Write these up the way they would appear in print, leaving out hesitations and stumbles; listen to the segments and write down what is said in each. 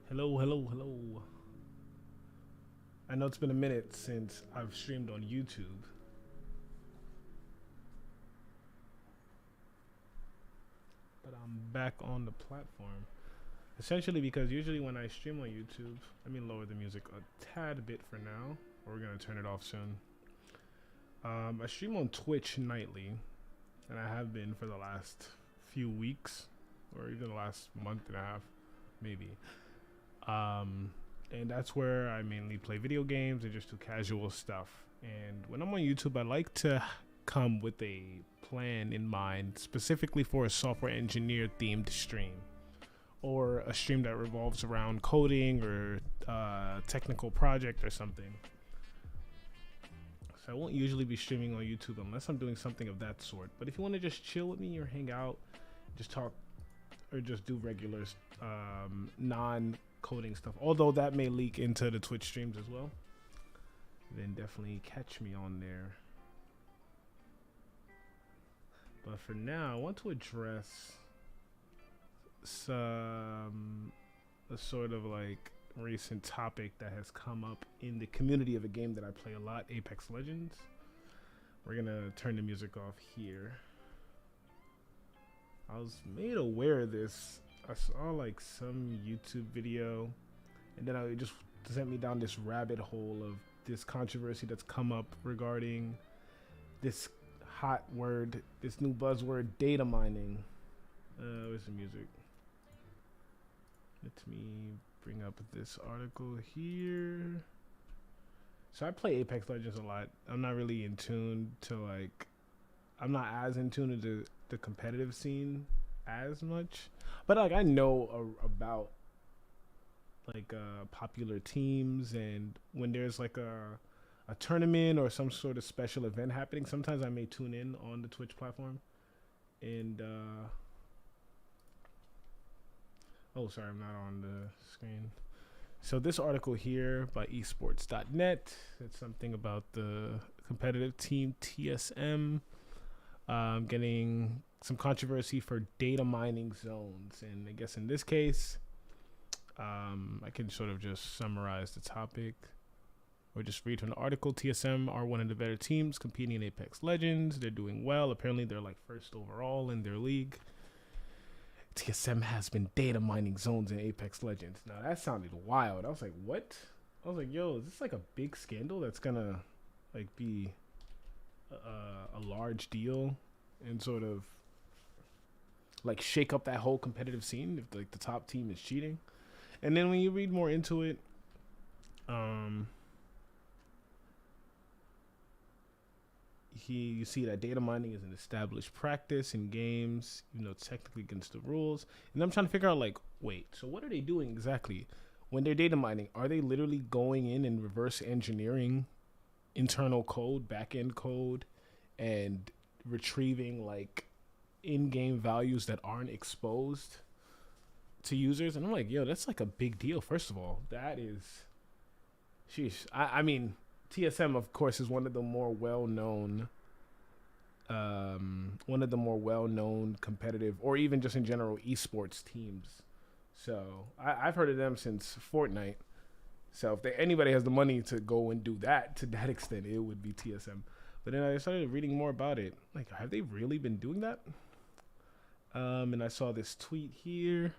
Hello, hello, hello. I know it's been a minute since I've streamed on YouTube, but I'm back on the platform. Essentially because usually when I stream on YouTube, let me lower the music a tad bit for now. Or we're gonna turn it off soon. I stream on Twitch nightly, and I have been for the last few weeks, or even the last month and a half, maybe. Um, and that's where I mainly play video games and just do casual stuff. And when I'm on YouTube, I like to come with a plan in mind, specifically for a software engineer themed stream, or a stream that revolves around coding or technical project or something. So I won't usually be streaming on YouTube unless I'm doing something of that sort. But if you want to just chill with me or hang out, just talk, or just do regular non-coding stuff, although that may leak into the Twitch streams as well, then definitely catch me on there. But for now, I want to address some a sort of like recent topic that has come up in the community of a game that I play a lot, Apex Legends. We're gonna turn the music off here. I was made aware of this. I saw like some YouTube video, and then it just sent me down this rabbit hole of this controversy that's come up regarding this hot word, this new buzzword, data mining. Where's the music? Let me bring up this article here. So I play Apex Legends a lot. I'm not really in tune to like, I'm not as in tune to the competitive scene as much, but like I know about like popular teams, and when there's like a tournament or some sort of special event happening, sometimes I may tune in on the Twitch platform. And oh, sorry, I'm not on the screen. So this article here by esports.net, it's something about the competitive team TSM getting some controversy for data mining zones. And I guess in this case, I can sort of just summarize the topic or just read from the article. TSM are one of the better teams competing in Apex Legends. They're doing well. Apparently they're like first overall in their league. TSM has been data mining zones in Apex Legends. Now that sounded wild. I was like, what? I was like, yo, is this like a big scandal that's gonna like be a large deal and sort of like shake up that whole competitive scene if like the top team is cheating? And then when you read more into it, you see that data mining is an established practice in games, even though it's technically against the rules. And I'm trying to figure out, like, wait, so what are they doing exactly? When they're data mining, are they literally going in and reverse engineering internal code, back-end code, and retrieving, like, in-game values that aren't exposed to users? And I'm like, yo, that's, like, a big deal, first of all. That is... Sheesh. I mean... TSM, of course, is one of the more well-known competitive, or even just in general, esports teams. So I've heard of them since Fortnite. So if anybody has the money to go and do that to that extent, it would be TSM. But then I started reading more about it. Like, have they really been doing that? And I saw this tweet here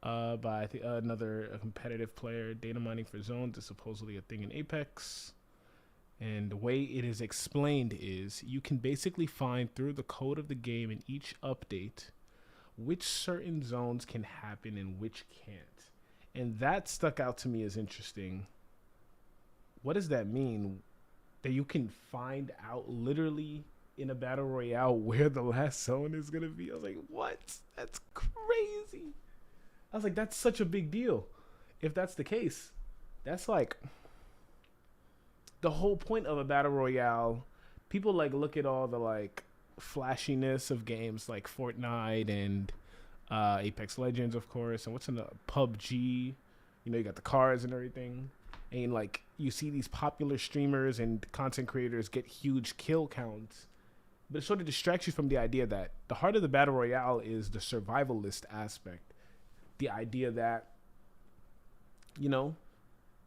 by another competitive player. Data mining for zones is supposedly a thing in Apex. And the way it is explained is you can basically find through the code of the game in each update which certain zones can happen and which can't. And that stuck out to me as interesting. What does that mean? That you can find out literally in a battle royale where the last zone is going to be? I was like, what? That's crazy. I was like, that's such a big deal. If that's the case, that's like the whole point of a battle royale. People like look at all the like flashiness of games like Fortnite and Apex Legends, of course, and what's in the PUBG. You know, you got the cars and everything, and like you see these popular streamers and content creators get huge kill counts, but it sort of distracts you from the idea that the heart of the battle royale is the survivalist aspect. The idea that you know,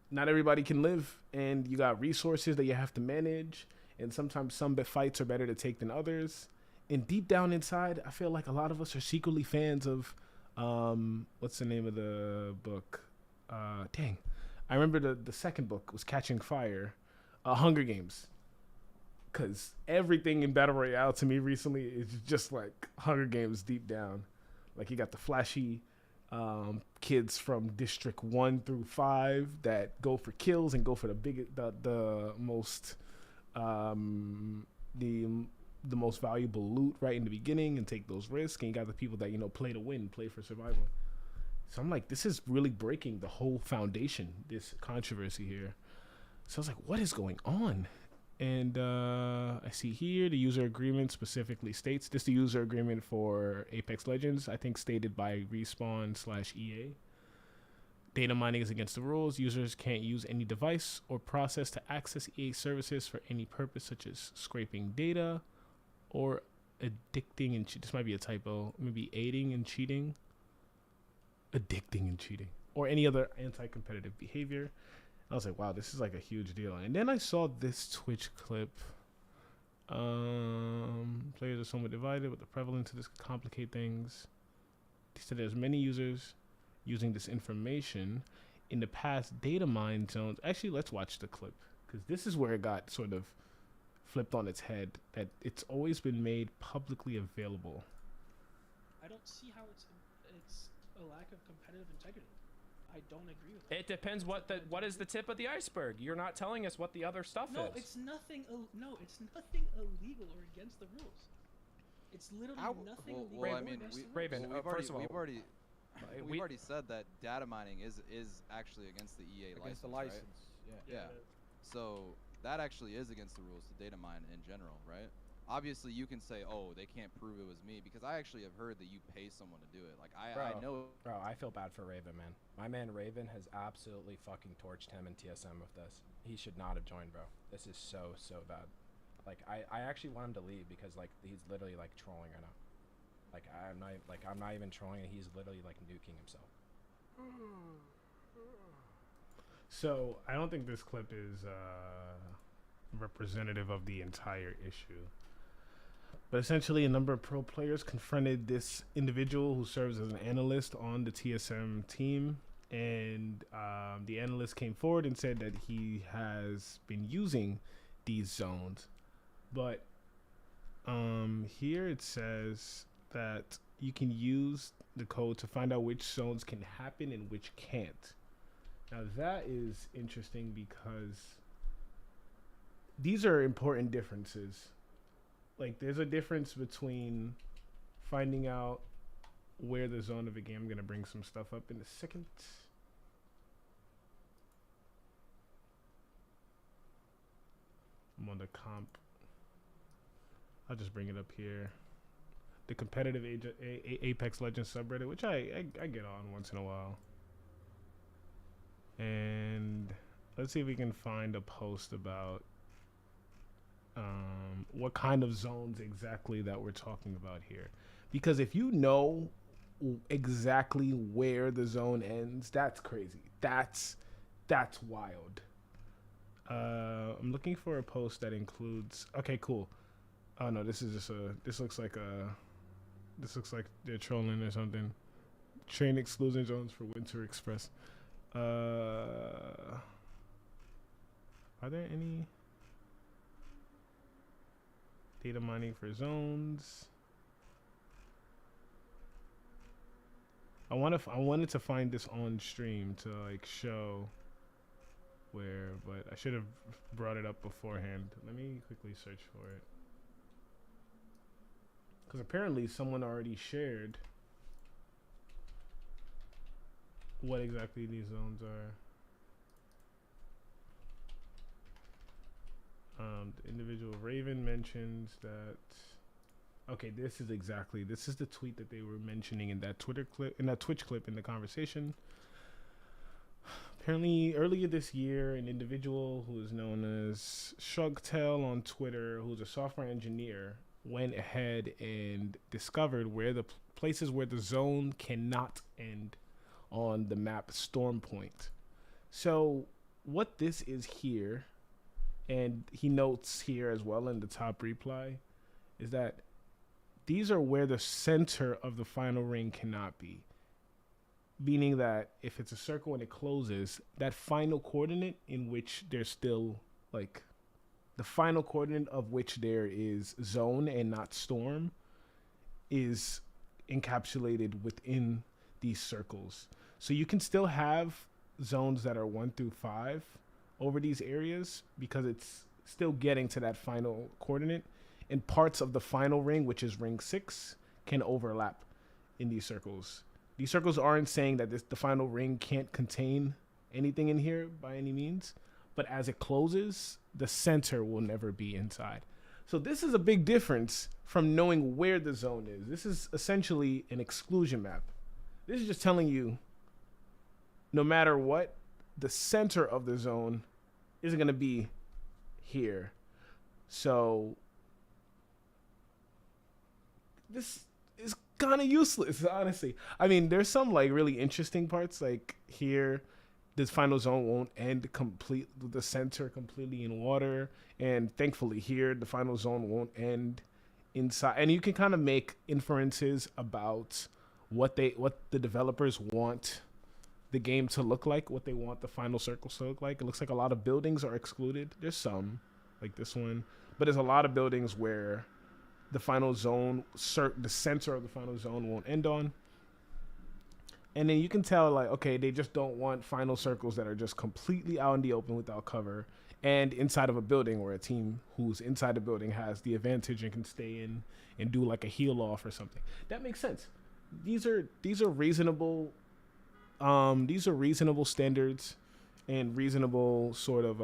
not everybody can live, and you got resources that you have to manage, and sometimes some fights are better to take than others. And deep down inside, I feel like a lot of us are secretly fans of, what's the name of the book? Dang, I remember the second book was Catching Fire, Hunger Games, because everything in Battle Royale to me recently is just like Hunger Games deep down. Like you got the flashy kids from District 1 through 5 that go for kills and go for the most the the most valuable loot right in the beginning and take those risks. And you got the people that, play to win, play for survival. So I'm like, this is really breaking the whole foundation, this controversy here. So I was like, what is going on? And I see here the user agreement specifically states this: the user agreement for Apex Legends, I think stated by Respawn/EA. Data mining is against the rules. Users can't use any device or process to access EA services for any purpose, such as scraping data or addicting and this might be a typo. Maybe aiding and cheating, addicting and cheating, or any other anti-competitive behavior. I was like, wow, this is like a huge deal. And then I saw this Twitch clip. Players are somewhat divided with the prevalence of this could complicate things. He said there's many users using this information in the past. Datamine Zones. Actually, let's watch the clip, because this is where it got sort of flipped on its head, that it's always been made publicly available. I don't see how it's a lack of competitive integrity. I don't agree with that. It depends what is the tip of the iceberg. You're not telling us what the other stuff is. It's nothing. It's nothing illegal or against the rules. It's literally nothing illegal. Well, I mean, Raven, we've already already said that data mining is actually against the EA license. Against the license, right? yeah. So that actually is against the rules to data mine in general, right? Obviously, you can say, "Oh, they can't prove it was me," because I actually have heard that you pay someone to do it. Like I know. Bro, I feel bad for Raven, man. My man Raven has absolutely fucking torched him in TSM with this. He should not have joined, bro. This is so bad. Like I actually want him to leave because like he's literally like trolling right now. Like I'm not even trolling. He's literally like nuking himself. So I don't think this clip is representative of the entire issue. But essentially, a number of pro players confronted this individual who serves as an analyst on the TSM team. And the analyst came forward and said that he has been using these zones. But here it says that you can use the code to find out which zones can happen and which can't. Now that is interesting because these are important differences. Like there's a difference between finding out where the zone of a game. I'm going to bring some stuff up in a second. I'm on the comp. I'll just bring it up here. The competitive Apex Legends subreddit, which I get on once in a while. And let's see if we can find a post about what kind of zones exactly that we're talking about here. Because if you know exactly where the zone ends, that's crazy. That's wild. I'm looking for a post that includes. Okay, cool. Oh no, this is just this looks like they're trolling or something. Train exclusion zones for Winter Express. Are there any data mining for zones? I wanted to find this on stream to like show where, but I should have brought it up beforehand. Let me quickly search for it. Because apparently someone already shared what exactly these zones are. The individual Raven mentions that. Okay, this is the tweet that they were mentioning in that Twitter clip, in that Twitch clip in the conversation. Apparently, earlier this year, an individual who is known as Shugtail on Twitter, who's a software engineer, went ahead and discovered where the places where the zone cannot end on the map Storm Point. So what this is here, and he notes here as well in the top reply, is that these are where the center of the final ring cannot be. Meaning that if it's a circle and it closes, that final coordinate in which there's still like the final coordinate of which there is zone and not storm is encapsulated within these circles. So you can still have zones that are 1 through 5 over these areas because it's still getting to that final coordinate, and parts of the final ring, which is ring 6, can overlap in these circles. These circles aren't saying that the final ring can't contain anything in here by any means, but as it closes, the center will never be inside. So this is a big difference from knowing where the zone is. This is essentially an exclusion map. This is just telling you, no matter what, the center of the zone isn't going to be here. So this is kind of useless, honestly. I mean, there's some like really interesting parts, like here this final zone won't end complete with the center completely in water, and thankfully here the final zone won't end inside, and you can kind of make inferences about what the developers want the game to look like, what they want the final circles to look like. It looks like a lot of buildings are excluded. There's some like this one, but there's a lot of buildings where the final zone, the center of the final zone won't end on. And then you can tell, like, okay, they just don't want final circles that are just completely out in the open without cover and inside of a building where a team who's inside the building has the advantage and can stay in and do like a heal off or something. That makes sense. These are reasonable standards and reasonable sort of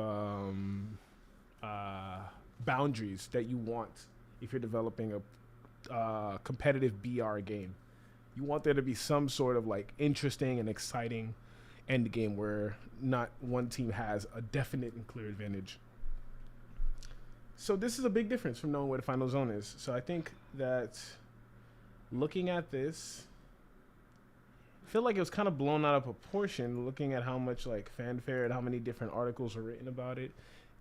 boundaries that you want if you're developing a competitive BR game. You want there to be some sort of like interesting and exciting end game where not one team has a definite and clear advantage. So this is a big difference from knowing where the final zone is. So I think that looking at this, I feel like it was kind of blown out of proportion looking at how much like fanfare and how many different articles were written about it.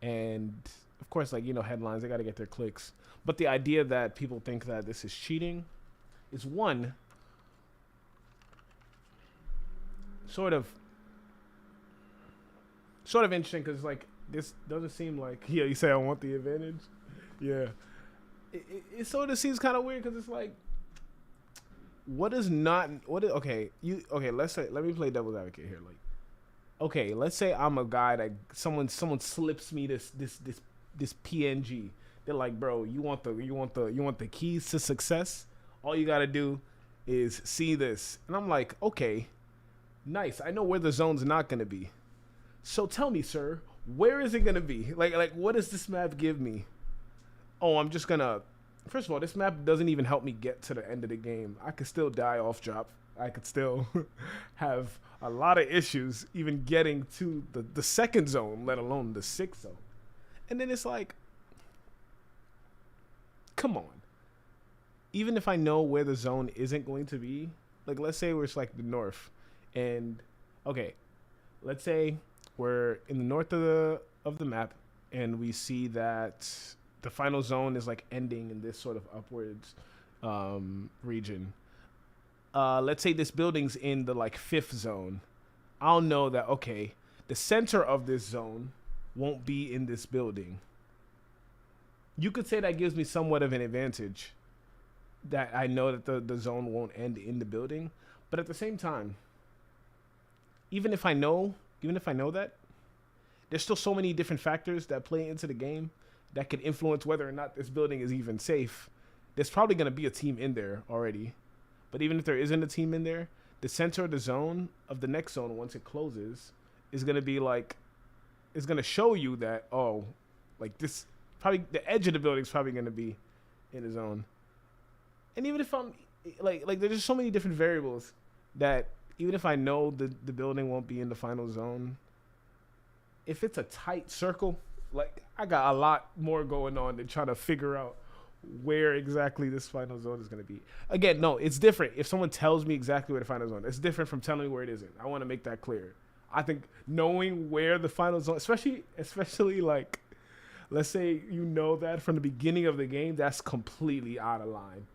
And of course, like, you know, headlines, they got to get their clicks. But the idea that people think that this is cheating is one, sort of interesting, because like this doesn't seem like, yeah, you say I want the advantage. Yeah, it sort of seems kind of weird because it's like, let's say, let me play devil's advocate here. Like, okay, let's say I'm a guy that someone slips me this PNG. They're like, bro, you want the keys to success? All you gotta do is see this, and I'm like, okay. Nice. I know where the zone's not going to be. So tell me, sir, where is it going to be? Like, what does this map give me? Oh, I'm just going to... First of all, this map doesn't even help me get to the end of the game. I could still die off drop. I could still have a lot of issues even getting to the second zone, let alone the 6th zone. And then it's like, come on. Even if I know where the zone isn't going to be, like, let's say it's like the north. And okay, let's say we're in the north of the map, and we see that the final zone is like ending in this sort of upwards region. Let's say this building's in the like 5th zone. I'll know that, okay, the center of this zone won't be in this building. You could say that gives me somewhat of an advantage, that I know that the zone won't end in the building. But at the same time, even if I know that, there's still so many different factors that play into the game that could influence whether or not this building is even safe. There's probably going to be a team in there already. But even if there isn't a team in there, the center of the zone, of the next zone, once it closes, is going to be like, it's going to show you that, oh, like this, probably the edge of the building is probably going to be in the zone. And even if I'm, like there's just so many different variables that even if I know the building won't be in the final zone, if it's a tight circle, like I got a lot more going on than trying to figure out where exactly this final zone is going to be. Again, no, it's different. If someone tells me exactly where the final zone is, it's different from telling me where it isn't. I want to make that clear. I think knowing where the final zone, especially like, let's say you know that from the beginning of the game, that's completely out of line.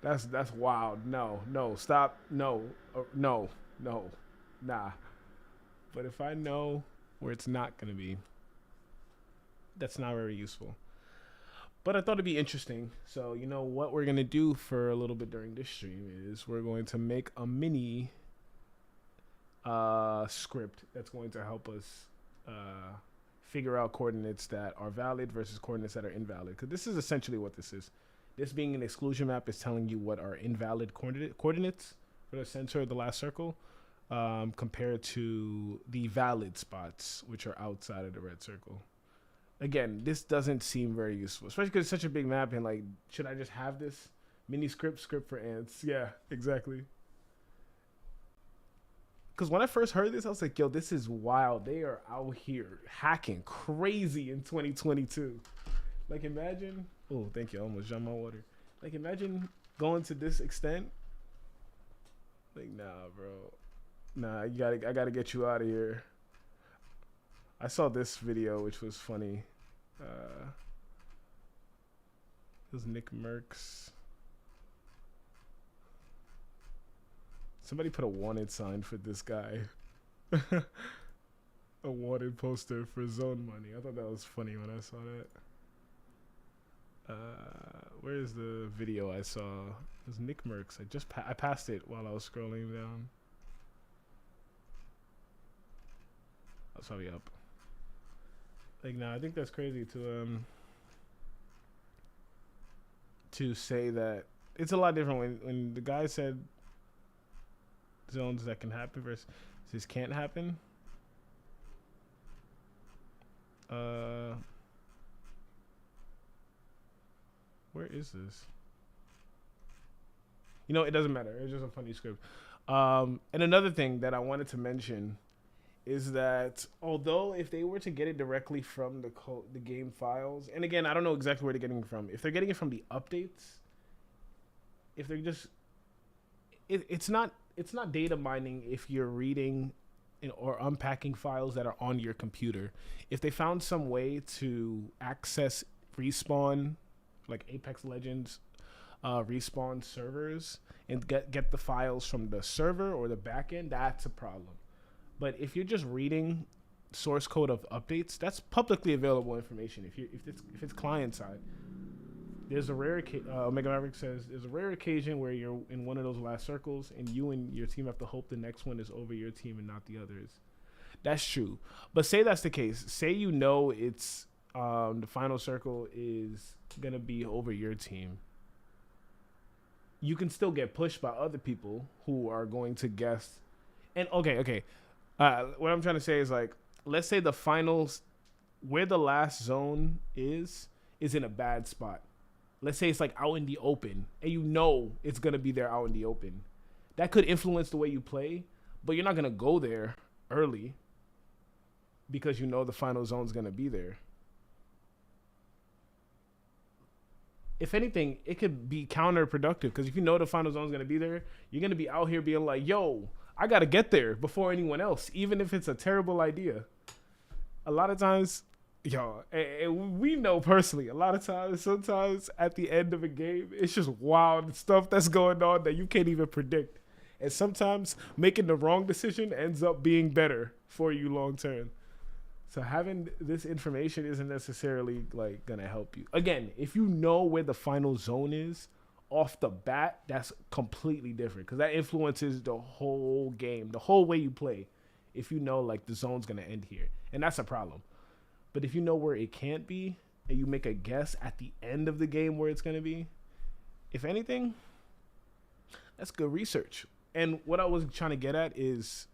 That's wild. No, stop. No, no, nah. But if I know where it's not gonna be, that's not very useful. But I thought it'd be interesting. So you know what we're gonna do for a little bit during this stream is we're going to make a mini script that's going to help us figure out coordinates that are valid versus coordinates that are invalid. Because this is essentially what this is. This being an exclusion map is telling you what are invalid coordinates for the center of the last circle compared to the valid spots, which are outside of the red circle. Again, this doesn't seem very useful, especially because it's such a big map. And like, should I just have this mini script for ants? Yeah, exactly. Because when I first heard this, I was like, yo, this is wild. They are out here hacking crazy in 2022. Like, imagine. Oh, thank you. I almost jumped my water. Like, imagine going to this extent. Like, nah, bro. Nah, I gotta get you out of here. I saw this video, which was funny. It was Nick Merckx. Somebody put a wanted sign for this guy. A wanted poster for zone money. I thought that was funny when I saw that. Where is the video I saw? It was Nick Merckx. I passed it while I was scrolling down. I was probably up. Like, nah, I think that's crazy to say that. It's a lot different when the guy said zones that can happen versus this can't happen. Where is this? You know, it doesn't matter. It's just a funny script. And another thing that I wanted to mention is that although if they were to get it directly from the game files, and again, I don't know exactly where they're getting it from. If they're getting it from the updates, if they're just, it's not data mining if you're reading or unpacking files that are on your computer. If they found some way to access Respawn, like Apex Legends, Respawn servers, and get the files from the server or the backend, that's a problem. But if you're just reading source code of updates, that's publicly available information. If it's client side, there's a rare Omega Maverick says there's a rare occasion where you're in one of those last circles and you and your team have to hope the next one is over your team and not the others. That's true. But say that's the case. Say you know it's the final circle is gonna be over your team. You can still get pushed by other people who are going to guess. And okay. What I'm trying to say is, like, let's say the finals, where the last zone is in a bad spot. Let's say it's like out in the open, and you know it's gonna be there out in the open. That could influence the way you play, but you're not gonna go there early because you know the final zone's gonna be there. If anything, it could be counterproductive because if you know the final zone's gonna be there, you're gonna be out here being like, yo, I gotta get there before anyone else, even if it's a terrible idea. A lot of times, and we know personally, a lot of times, sometimes at the end of a game, it's just wild stuff that's going on that you can't even predict. And sometimes making the wrong decision ends up being better for you long term. So having this information isn't necessarily like gonna help you. Again, if you know where the final zone is off the bat, that's completely different because that influences the whole game, the whole way you play. If you know like the zone's gonna end here, and that's a problem. But if you know where it can't be and you make a guess at the end of the game where it's gonna be, if anything, that's good research. And what I was trying to get at is,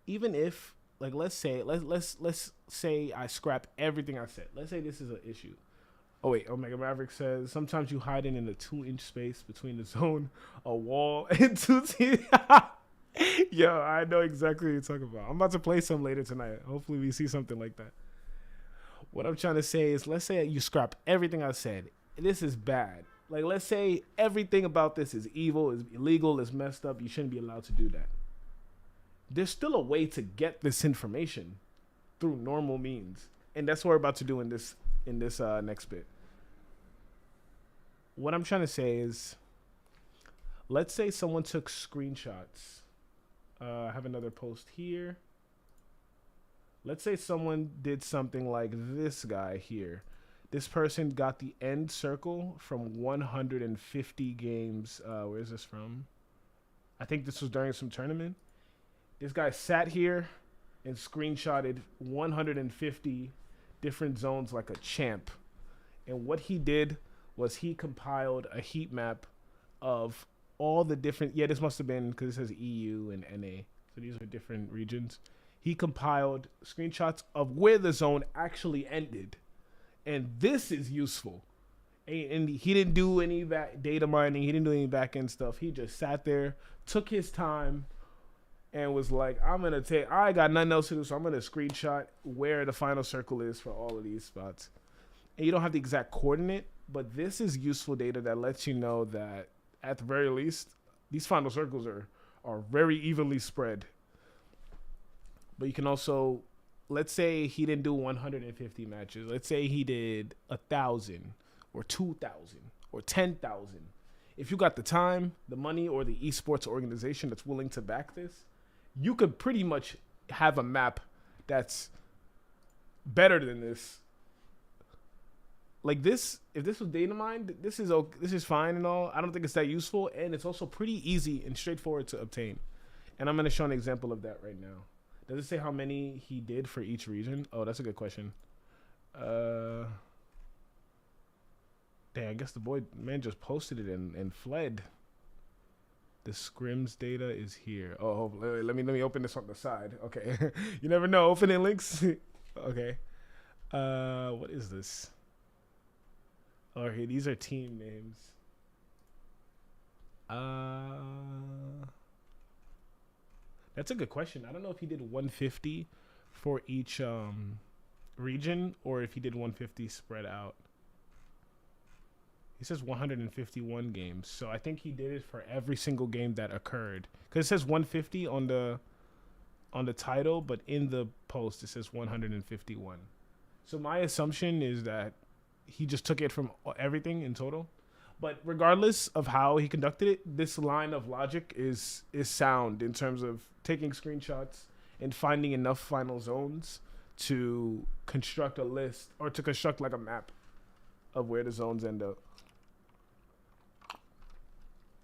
even if, like, let's say I scrap everything I said. Let's say this is an issue. Oh wait, Omega Maverick says sometimes you hide in a 2-inch space between the zone, a wall, and two teams. Yo, I know exactly what you're talking about. I'm about to play some later tonight. Hopefully we see something like that. What I'm trying to say is, let's say you scrap everything I said. This is bad. Like, let's say everything about this is evil, is illegal, is messed up. You shouldn't be allowed to do that. there's still a way to get this information through normal means. And that's what we're about to do in this next bit. What I'm trying to say is, let's say someone took screenshots. I have another post here. Let's say someone did something like this guy here. This person got the end circle from 150 games. Where is this from? I think this was during some tournament. This guy sat here and screenshotted 150 different zones like a champ. And what he did was he compiled a heat map of all the different, this must have been because it says EU and NA. So these are different regions. He compiled screenshots of where the zone actually ended. And this is useful. And he didn't do any data mining. He didn't do any back end stuff. He just sat there, took his time, and was like, I got nothing else to do, so I'm going to screenshot where the final circle is for all of these spots. And you don't have the exact coordinate, but this is useful data that lets you know that, at the very least, these final circles are very evenly spread. But you can also, let's say he didn't do 150 matches. Let's say he did 1,000 or 2,000 or 10,000. If you got the time, the money, or the esports organization that's willing to back this, you could pretty much have a map that's better than this. Like this, if this was data mined, this is fine and all. I don't think it's that useful, and it's also pretty easy and straightforward to obtain. And I'm going to show an example of that right now. Does it say how many he did for each region? Oh, that's a good question. Dang, I guess the man just posted it and fled. The scrims data is here. Oh, let me open this on the side. Okay. You never know. Opening links. Okay. What is this? Oh, here, these are team names. That's a good question. I don't know if he did 150 for each region or if he did 150 spread out. He says 151 games, so I think he did it for every single game that occurred. Because it says 150 on the title, but in the post it says 151. So my assumption is that he just took it from everything in total. But regardless of how he conducted it, this line of logic is sound in terms of taking screenshots and finding enough final zones to construct a list or to construct like a map of where the zones end up.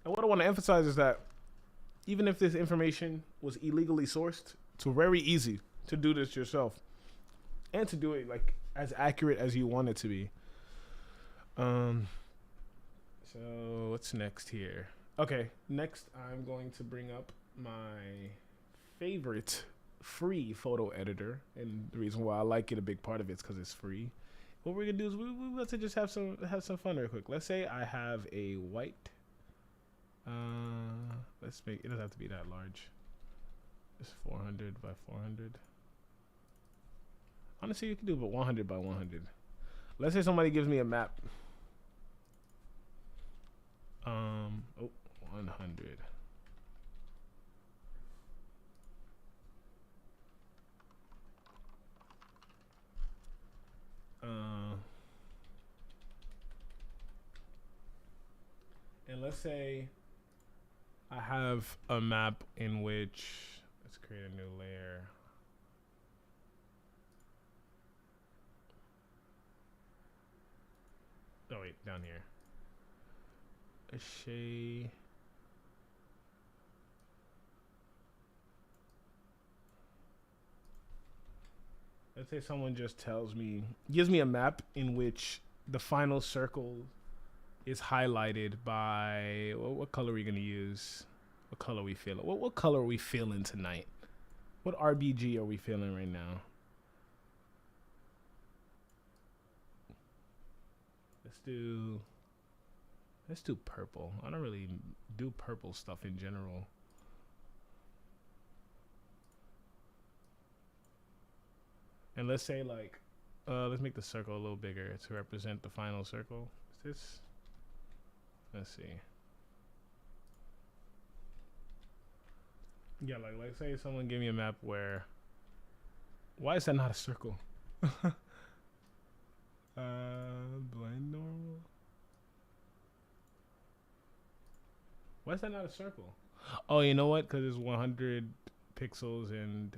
And what I want to emphasize is that even if this information was illegally sourced, it's very easy to do this yourself and to do it like as accurate as you want it to be. So what's next here? Okay, next I'm going to bring up my favorite free photo editor, and the reason why I like it, a big part of it's because it's free. What we're gonna do is we're about to just have some fun real quick. Let's say I have a white. Let's make it doesn't have to be that large. It's 400 by 400. Honestly, you can do about 100 by 100. Let's say somebody gives me a map. 100. And let's say I have a map in which, let's create a new layer. Oh wait, down here. A shade. Let's say someone just gives me a map in which the final circle is highlighted by, what color are we going to use? What color are we feeling? What color are we feeling tonight? What RBG are we feeling right now? Let's do purple. I don't really do purple stuff in general. And let's say like, let's make the circle a little bigger to represent the final circle. Is this? Let's see. Yeah, like say someone gave me a map where. Why is that not a circle? Blind normal. Why is that not a circle? Oh, you know what? Because it's 100 pixels and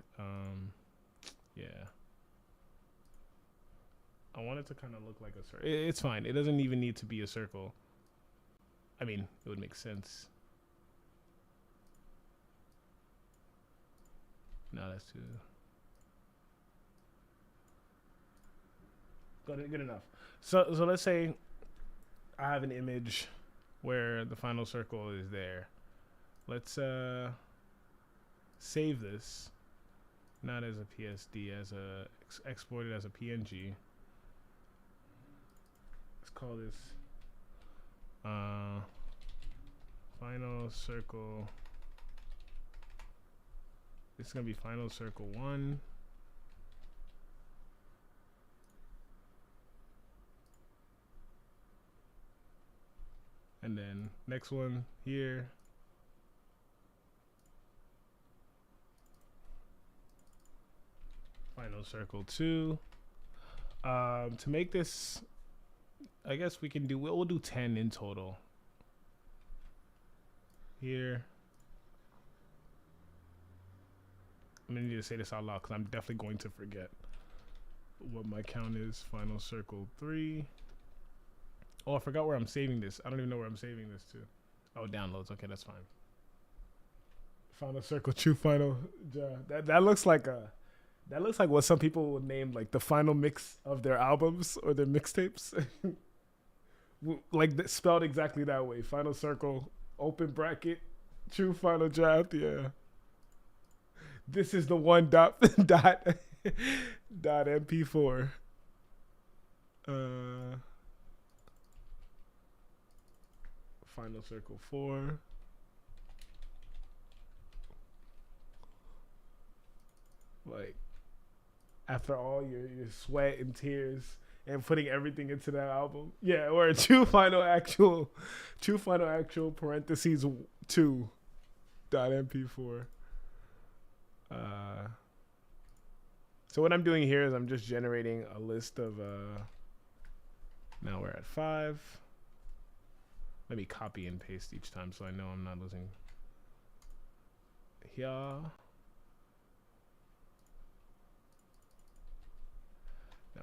yeah. I want it to kind of look like a circle. It's fine. It doesn't even need to be a circle. I mean, it would make sense. No, that's too good enough. So let's say I have an image where the final circle is there. Let's save this, not as a PSD, as export it as a PNG. Let's call this final circle. This is gonna be final circle 1. And then next one here. Final circle 2. To make this, I guess we'll do 10 in total. Here. I'm gonna need to say this out loud because I'm definitely going to forget what my count is. Final circle 3. Oh, I forgot where I'm saving this. I don't even know where I'm saving this to. Oh, downloads. Okay, that's fine. Final circle 2. Final. That looks like what some people would name like the final mix of their albums or their mixtapes. Like spelled exactly that way. Final circle, open bracket, true final draft. Yeah. This is the one dot MP4. Final circle 4. Like after all your sweat and tears and putting everything into that album. Yeah, or a true final actual parentheses 2 dot MP4. So what I'm doing here is I'm just generating a list of now we're at 5. Let me copy and paste each time so I know I'm not losing. Here. Now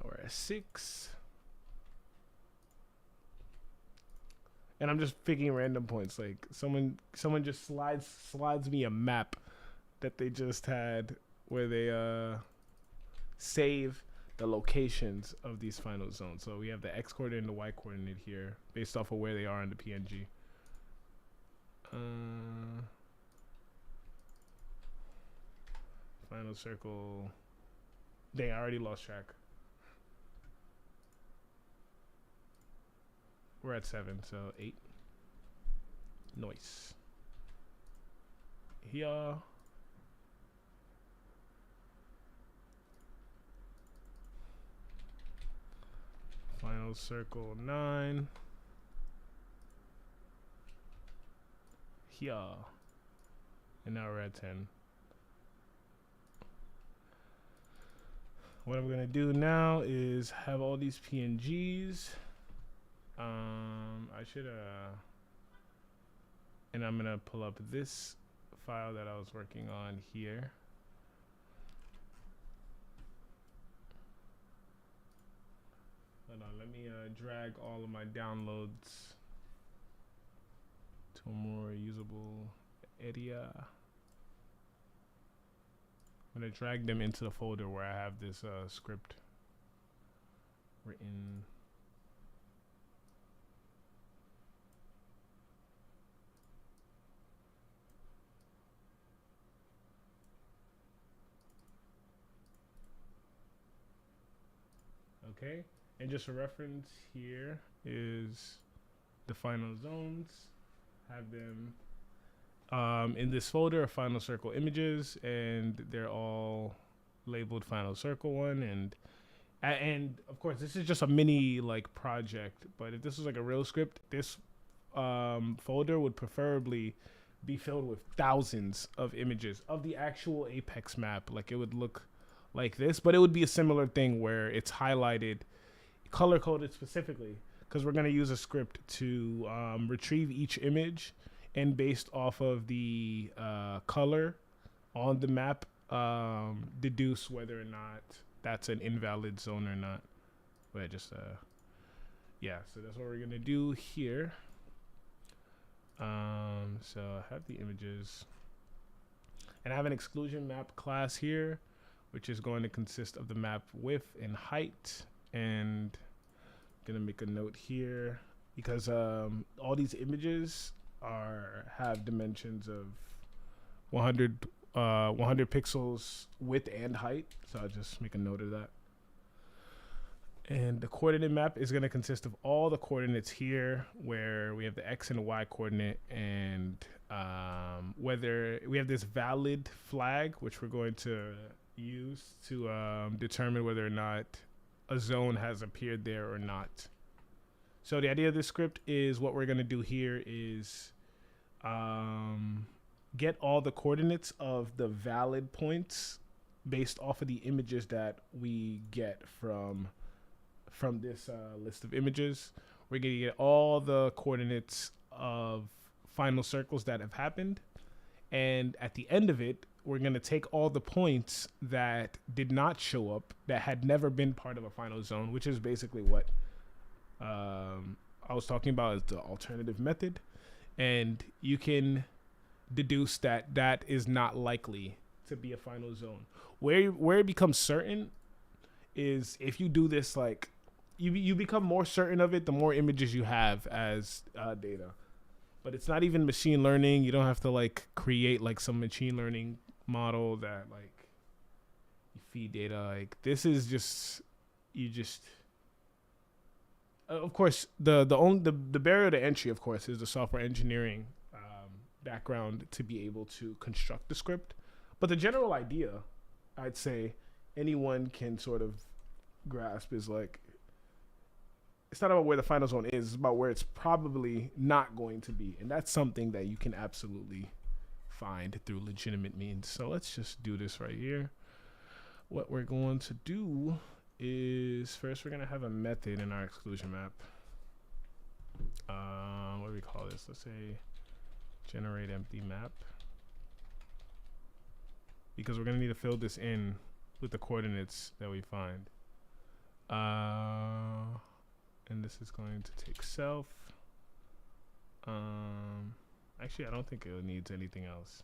we're at 6. And I'm just picking random points. Like someone just slides me a map that they just had where they save the locations of these final zones. So we have the X coordinate and the Y coordinate here based off of where they are in the PNG. Final circle. Dang, I already lost track. We're at 7, so 8. Nice. Here. Final circle 9. Here. And now we're at 10. What I'm gonna do now is have all these PNGs. I should and I'm gonna pull up this file that I was working on here. Hold on, let me drag all of my downloads to a more usable area. I'm gonna drag them into the folder where I have this script written. Okay, and just a reference here is the final zones. Have them in this folder of final circle images, and they're all labeled final circle 1. And of course, this is just a mini like project. But if this was like a real script, this folder would preferably be filled with thousands of images of the actual Apex map. Like it would look like this, but it would be a similar thing where it's highlighted, color coded specifically, because we're going to use a script to retrieve each image, and based off of the color on the map, deduce whether or not that's an invalid zone or not. But just yeah, so that's what we're gonna do here. So I have the images, and I have an exclusion map class here, which is going to consist of the map width and height. And I'm gonna make a note here because all these images have dimensions of 100 pixels width and height. So I'll just make a note of that. And the coordinate map is going to consist of all the coordinates here, where we have the X and the Y coordinate, and whether we have this valid flag, which we're going to use to determine whether or not a zone has appeared there or not. So the idea of this script is what we're going to do here is get all the coordinates of the valid points based off of the images that we get from this list of images. We're going to get all the coordinates of final circles that have happened. And at the end of it, we're going to take all the points that did not show up, that had never been part of a final zone, which is basically what I was talking about as the alternative method. And you can deduce that that is not likely to be a final zone. Where it becomes certain is if you do this, like, you become more certain of it the more images you have as data. But it's not even machine learning. You don't have to like create like some machine learning model that like you feed data. Like this is just of course the barrier to entry, of course, is the software engineering background to be able to construct the script. But the general idea, I'd say anyone can sort of grasp is like, it's not about where the final zone is, it's about where it's probably not going to be. And that's something that you can absolutely find through legitimate means. So let's just do this right here. What we're going to do is first we're going to have a method in our exclusion map. What do we call this? Let's say generate empty map, because we're going to need to fill this in with the coordinates that we find. And this is going to take self. Actually, I don't think it needs anything else.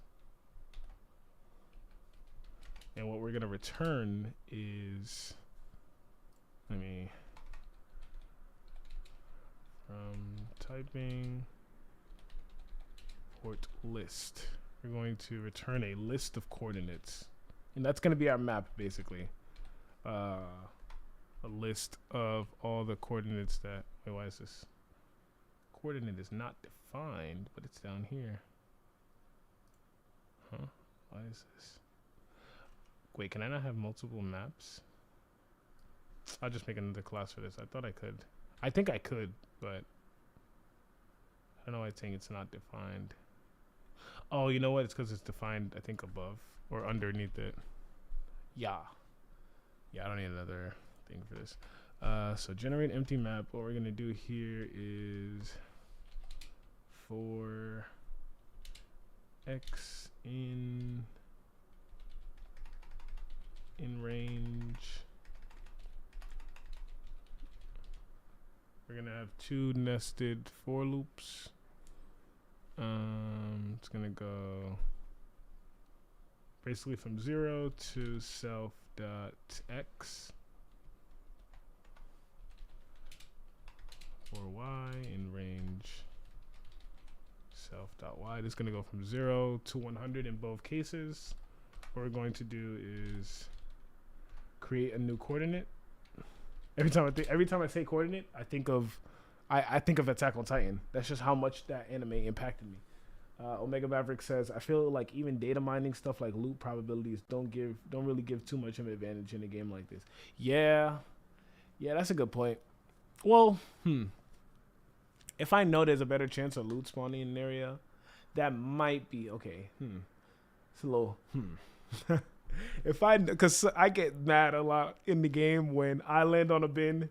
And what we're going to return is, from typing port list, we're going to return a list of coordinates. And that's going to be our map, basically. A list of all the coordinates that, wait, why is this? Coordinate is not defined, but it's down here. Huh? Why is this? Wait, can I not have multiple maps? I'll just make another class for this. I thought I could. I think I could, but I don't know why it's saying it's not defined. Oh, you know what? It's because it's defined, I think, above or underneath it. Yeah, I don't need another thing for this. So generate empty map. What we're gonna do here is for X in range, we're gonna have two nested for loops. It's gonna go basically from 0 to self dot x for y in range self dot y. This is gonna go from 0 to 100 in both cases. What we're going to do is create a new coordinate. Every time I say coordinate, I think of Attack on Titan. That's just how much that anime impacted me. Omega Maverick says, I feel like even data mining stuff like loop probabilities don't really give too much of an advantage in a game like this. Yeah, that's a good point. Well, if I know there's a better chance of loot spawning in an area, that might be okay. It's a little if I, because I get mad a lot in the game when I land on a bin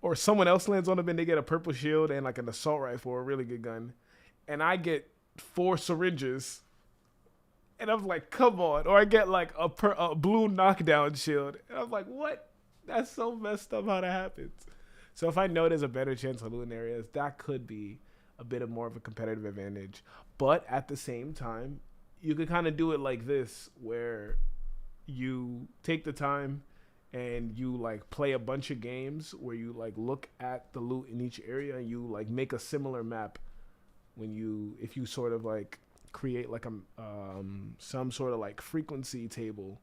or someone else lands on a bin, they get a purple shield and like an assault rifle or a really good gun, and I get 4 syringes, and I'm like, come on. Or I get like a blue knockdown shield, and I'm like, what? That's so messed up how that happens. So if I know there's a better chance of looting areas, that could be a bit of more of a competitive advantage. But at the same time, you could kind of do it like this, where you take the time and you like play a bunch of games where you like look at the loot in each area, and you like make a similar map if you sort of like create like some sort of like frequency table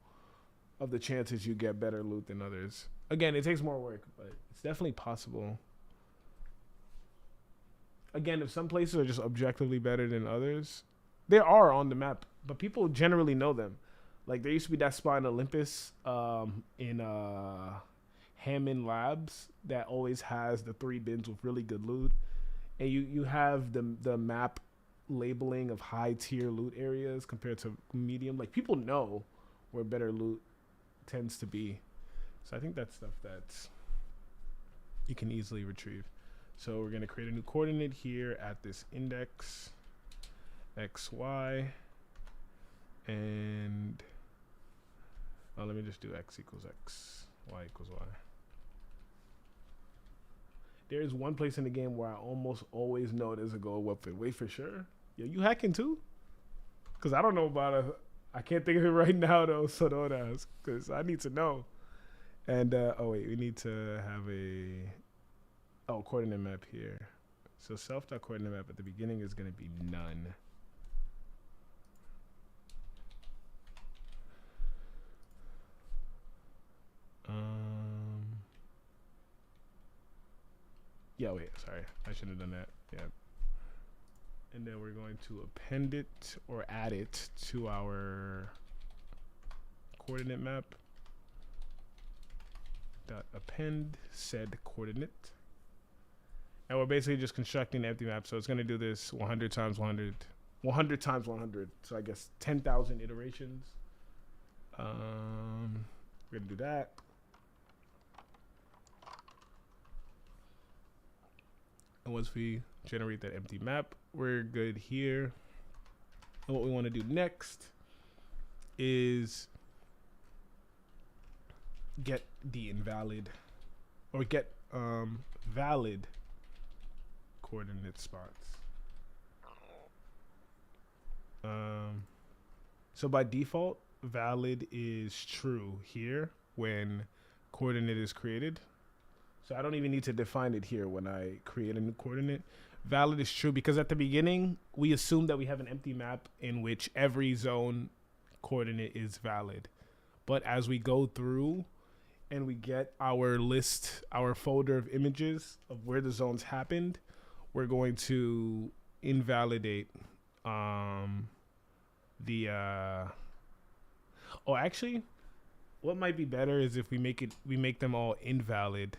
of the chances you get better loot than others. Again, it takes more work, but it's definitely possible. Again, if some places are just objectively better than others, they are on the map, but people generally know them. Like there used to be that spot in Olympus, in Hammond Labs, that always has the 3 bins with really good loot, and you have the map labeling of high tier loot areas compared to medium. Like people know where better loot tends to be, so I think that's stuff that you can easily retrieve. So we're gonna create a new coordinate here at this index XY, and let me just do x equals x, y equals y. There's one place in the game where I almost always know there's a gold weapon. Wait, for sure? Yo, you hacking too? Because I don't know about it. I can't think of it right now though, so don't ask, because I need to know. And oh wait, we need to have a coordinate map here. So self.coordinate map at the beginning is going to be none. Yeah, wait, sorry. I should have done that. Yeah. And then we're going to append it or add it to our coordinate map. Dot append said coordinate. And we're basically just constructing an empty map. So it's going to do this 100 times 100. 100 times 100. So I guess 10,000 iterations. We're going to do that. And once we generate that empty map, we're good here. And what we want to do next is get the invalid, or get valid coordinate spots. So by default, valid is true here when coordinate is created. So I don't even need to define it here when I create a new coordinate. Valid is true because at the beginning, we assume that we have an empty map in which every zone coordinate is valid. But as we go through and we get our list, our folder of images of where the zones happened, we're going to invalidate actually, what might be better is if we make them all invalid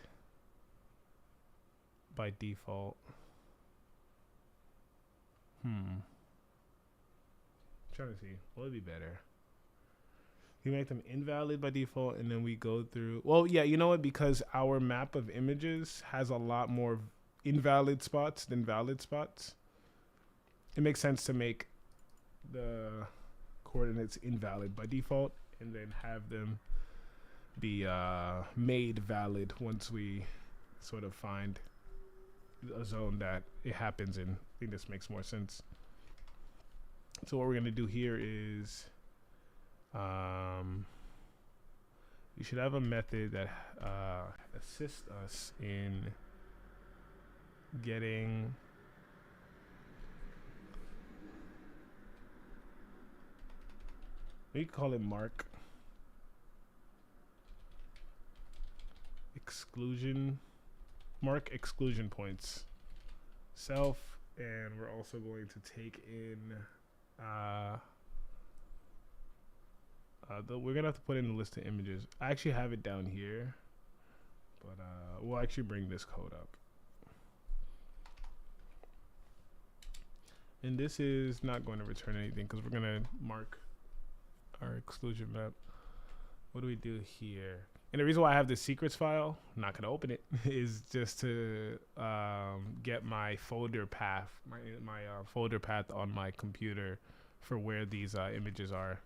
by default. Trying to see what would be better. We make them invalid by default, and then we go through. Well, yeah, you know what? Because our map of images has a lot more invalid spots than valid spots, it makes sense to make the coordinates invalid by default, and then have them be made valid once we sort of find a zone that it happens in. I think this makes more sense. So what we're going to do here is we should have a method that assists us in getting we call it mark exclusion points self, and we're also going to take in we're gonna have to put in the list of images. I actually have it down here, but we'll actually bring this code up. And this is not going to return anything because we're going to mark our exclusion map. What do we do here? And the reason why I have the secrets file, I'm not going to open it, is just to get my folder path, my folder path on my computer for where these images are.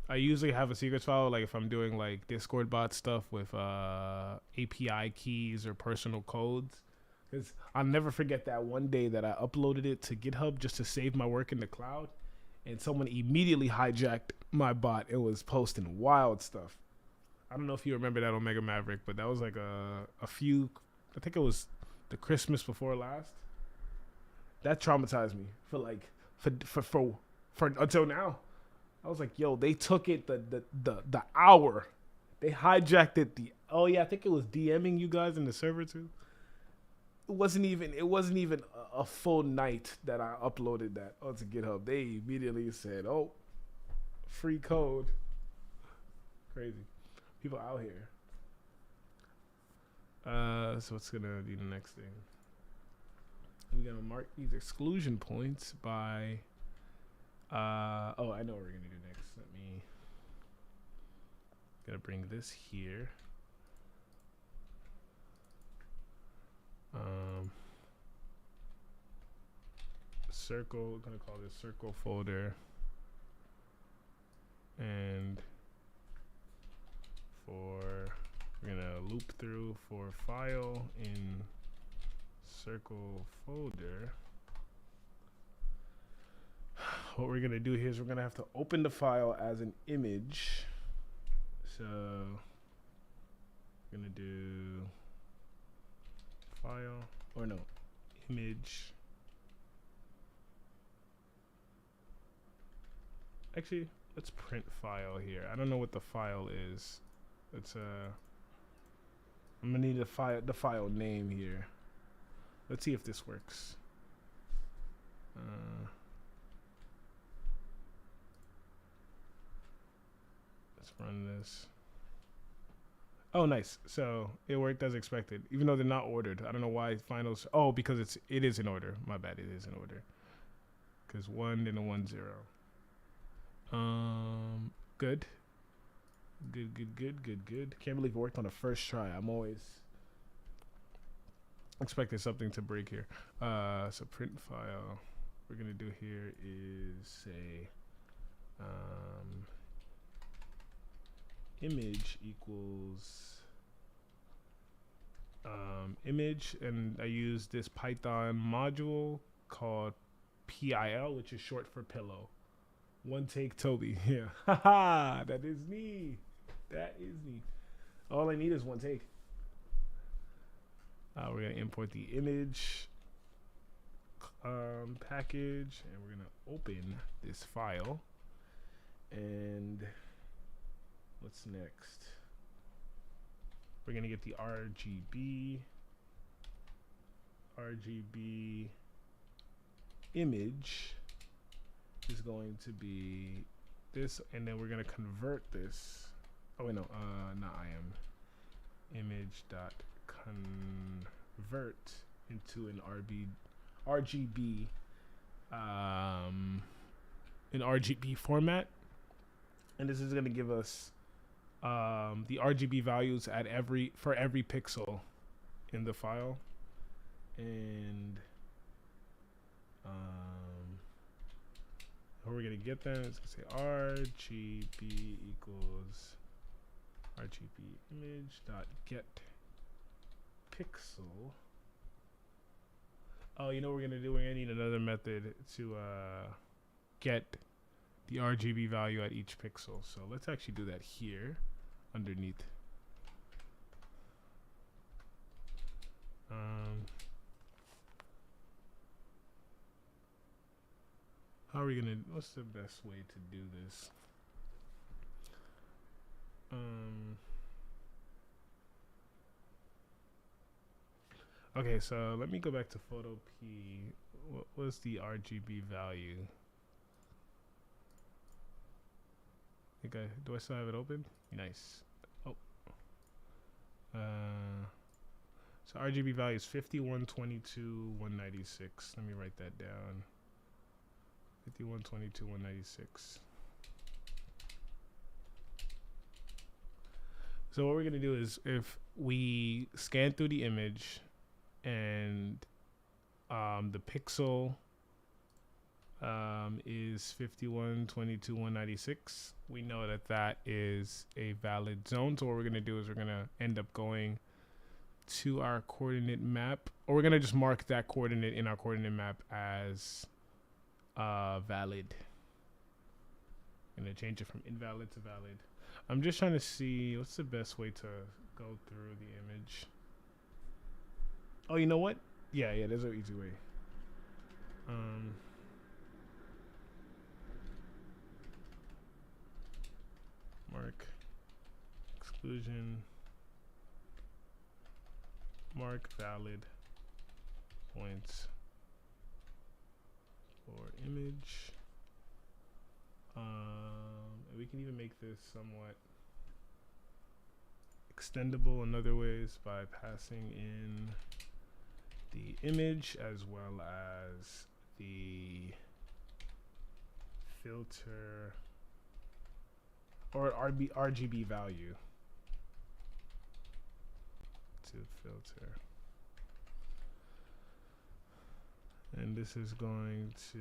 I usually have a secrets file, like if I'm doing like Discord bot stuff with API keys or personal codes. Because I'll never forget that one day that I uploaded it to GitHub just to save my work in the cloud. And someone immediately hijacked my bot. It was posting wild stuff. I don't know if you remember that on Mega Maverick, but that was like a few, I think it was the Christmas before last. That traumatized me for until now. I was like, yo, they took it the hour. They hijacked it oh yeah, I think it was DMing you guys in the server too. It wasn't even a full night that I uploaded that onto GitHub. They immediately said, "Oh, free code." Crazy. People out here. So what's gonna be the next thing? We're gonna mark these exclusion points by oh, I know what we're gonna do next. Gonna bring this here. Circle, we're gonna call this circle folder. And we're gonna loop through for file in circle folder. What we're gonna do here is we're gonna have to open the file as an image. So we're gonna do file, or no, image. Actually, let's print file here. I don't know what the file is. Let's I'm gonna need the file name here. Let's see if this works. Let's run this. Oh, nice. So it worked as expected, even though they're not ordered. I don't know why finals. Oh, because it is in order. My bad. It is in order. Because 1 then a 1 0. Good. Good. Can't believe it worked on the first try. I'm always expecting something to break here. So print file. What we're gonna do here is say image equals image, and I use this Python module called PIL, which is short for pillow. One take Toby. Yeah. Haha, that is me. That is me. All I need is one take. We're gonna import the image package, and we're gonna open this file. And what's next? We're gonna get the RGB image is going to be this, and then we're gonna convert this. Oh wait, no, not image dot convert into an RGB in RGB format, and this is gonna give us the RGB values for every pixel in the file, and how we're gonna get them is gonna say RGB equals RGB image dot get pixel. Oh, you know what we're gonna do? We're gonna need another method to get the RGB value at each pixel. So let's actually do that here underneath. How are we gonna? What's the best way to do this? Okay, so let me go back to photo P. What was the RGB value? Do I still have it open? Nice. Oh. So RGB value is 5122 196. Let me write that down. 5122 196. So what we're gonna do is, if we scan through the image and the pixel is 5122 196, we know that that is a valid zone. So what we're gonna do is we're gonna end up going to our coordinate map, or we're gonna just mark that coordinate in our coordinate map as valid. I'm gonna change it from invalid to valid. I'm just trying to see what's the best way to go through the image. Oh, you know what? Yeah, there's an easy way. Mark exclusion, mark valid points for image. And we can even make this somewhat extendable in other ways by passing in the image as well as the filter or RGB value to filter. And this is going to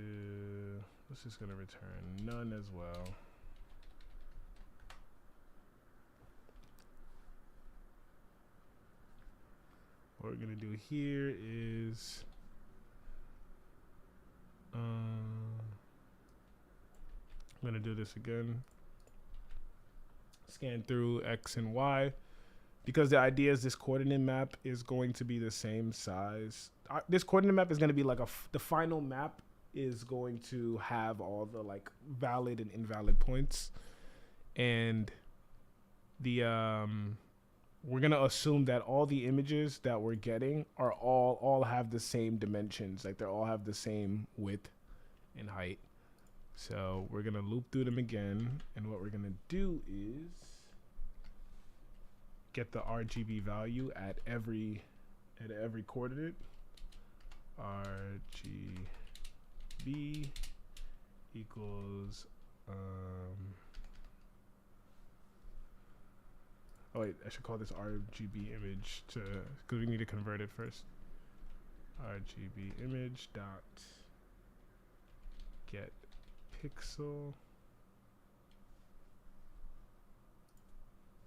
return none as well. What we're gonna do here is I'm gonna do this again. Scan through X and Y, because the idea is this coordinate map is going to be the same size. This coordinate map is going to be like the final map is going to have all the like valid and invalid points, and the we're going to assume that all the images that we're getting are all have the same dimensions, like they all have the same width and height. So we're going to loop through them again, and what we're going to do is get the RGB value at every coordinate. RGB equals oh wait, I should call this RGB image because we need to convert it first. RGB image dot get pixel.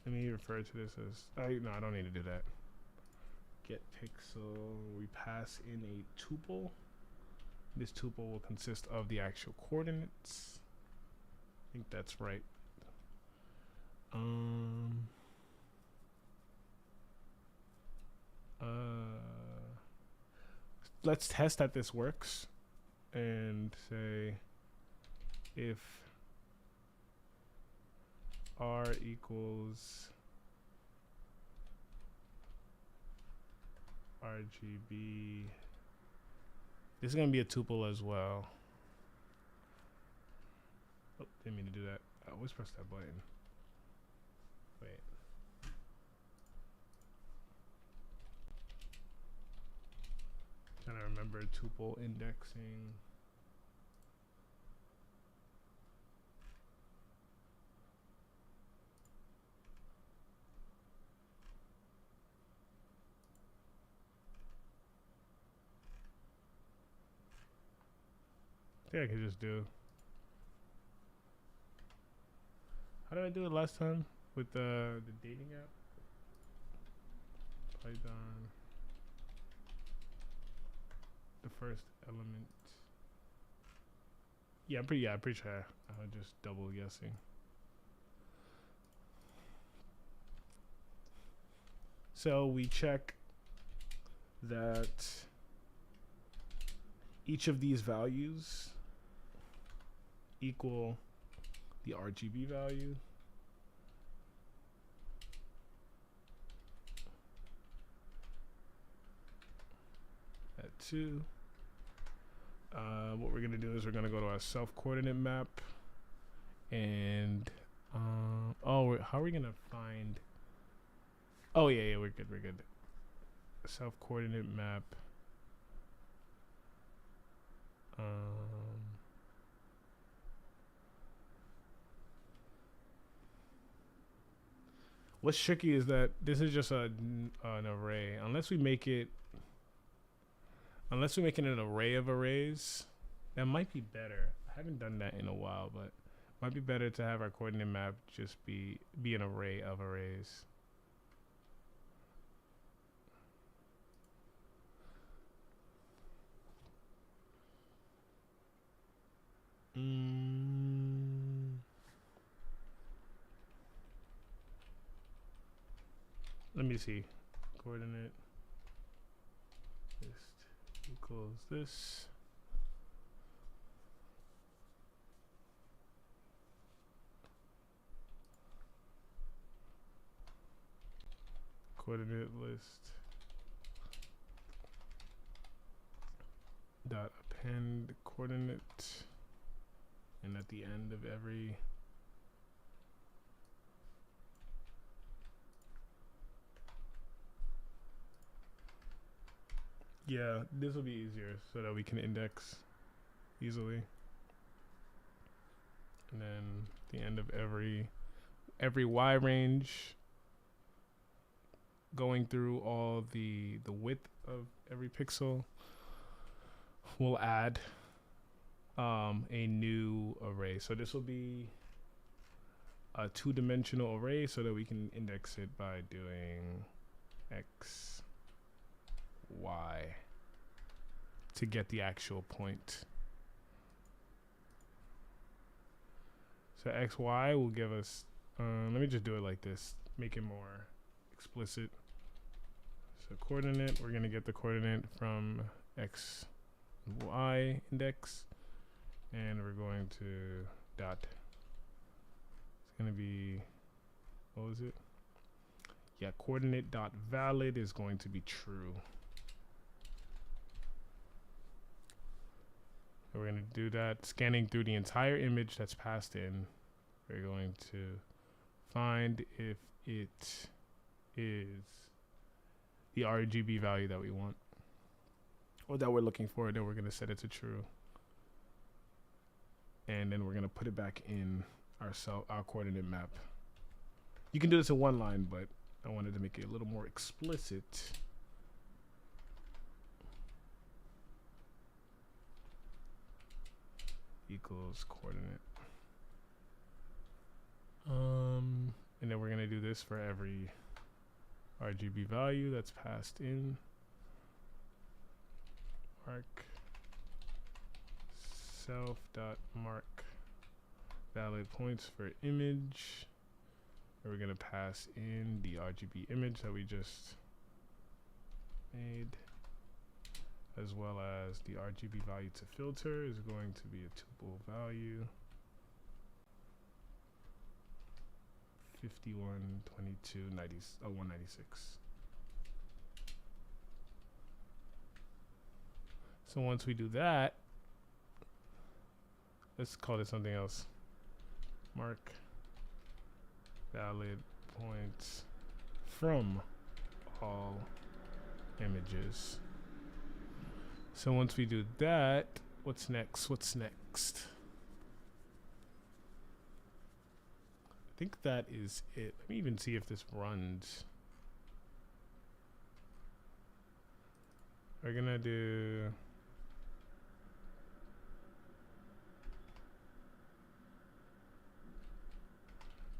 Let me refer to this as no, I don't need to do that. Get pixel. We pass in a tuple. This tuple will consist of the actual coordinates. I think that's right. Let's test that this works and say if R equals RGB. This is going to be a tuple as well. Oh, didn't mean to do that. I always press that button. Wait. Trying to remember tuple indexing. I think I could just do. How did I do it last time with the dating app? Python. The first element. Yeah, I'm pretty sure I'm just double guessing. So we check that each of these values equal the RGB value. At 2. What we're going to do is we're going to go to our self-coordinate map. And, how are we going to find... Oh, yeah, we're good. self coordinate map. What's tricky is that this is just an array. Unless we make it an array of arrays, that might be better. I haven't done that in a while, but might be better to have our coordinate map just be an array of arrays. Let me see. Coordinate list equals this. Coordinate list dot append coordinate, and at the end of every this will be easier so that we can index easily. And then the end of every Y range, going through all the width of every pixel, we'll add a new array. So this will be a 2-dimensional array so that we can index it by doing x, y to get the actual point. So x, y will give us, let me just do it like this, make it more explicit. So coordinate, we're gonna get the coordinate from x and y index, and we're going to dot, it's gonna be, what was it? Yeah, coordinate dot valid is going to be true. So we're gonna do that, scanning through the entire image that's passed in. We're going to find if it is the RGB value that we want, or that we're looking for, then we're gonna set it to true. And then we're gonna put it back in our coordinate map. You can do this in one line, but I wanted to make it a little more explicit. Equals coordinate. And then we're gonna do this for every RGB value that's passed in. Mark self dot mark valid points for image. And we're gonna pass in the RGB image that we just made, as well as the RGB value to filter is going to be a tuple value 51, 22, 196. So once we do that, let's call it something else. Mark valid points from all images. So once we do that, what's next? I think that is it. Let me even see if this runs. We're gonna do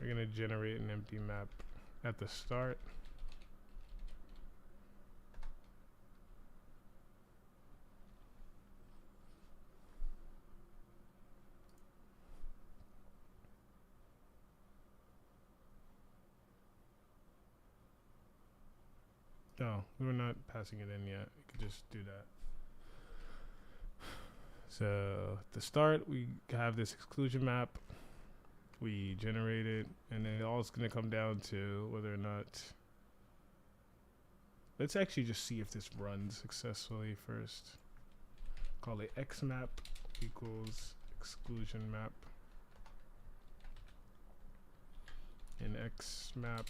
we're gonna generate an empty map at the start. No, we're not passing it in yet. We could just do that. So at the start, we have this exclusion map. We generate it, and then all it's going to come down to whether or not. Let's actually just see if this runs successfully first. Call it xmap equals exclusion map. And xmap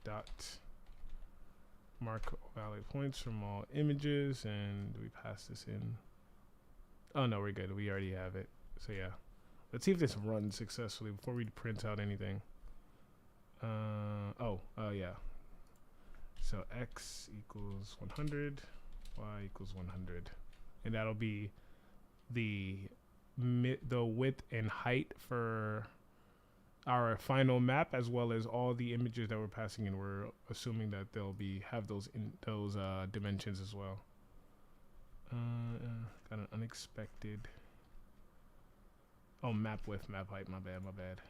dot mark valid points from all images, and we pass this in. Oh no, we're good. We already have it. So yeah, let's see if this runs successfully before we print out anything. Yeah. So x equals 100, y equals 100, and that'll be the width and height for our final map, as well as all the images that we're passing in. We're assuming that they'll have those dimensions as well. Got an unexpected. Oh, map width, map height. My bad.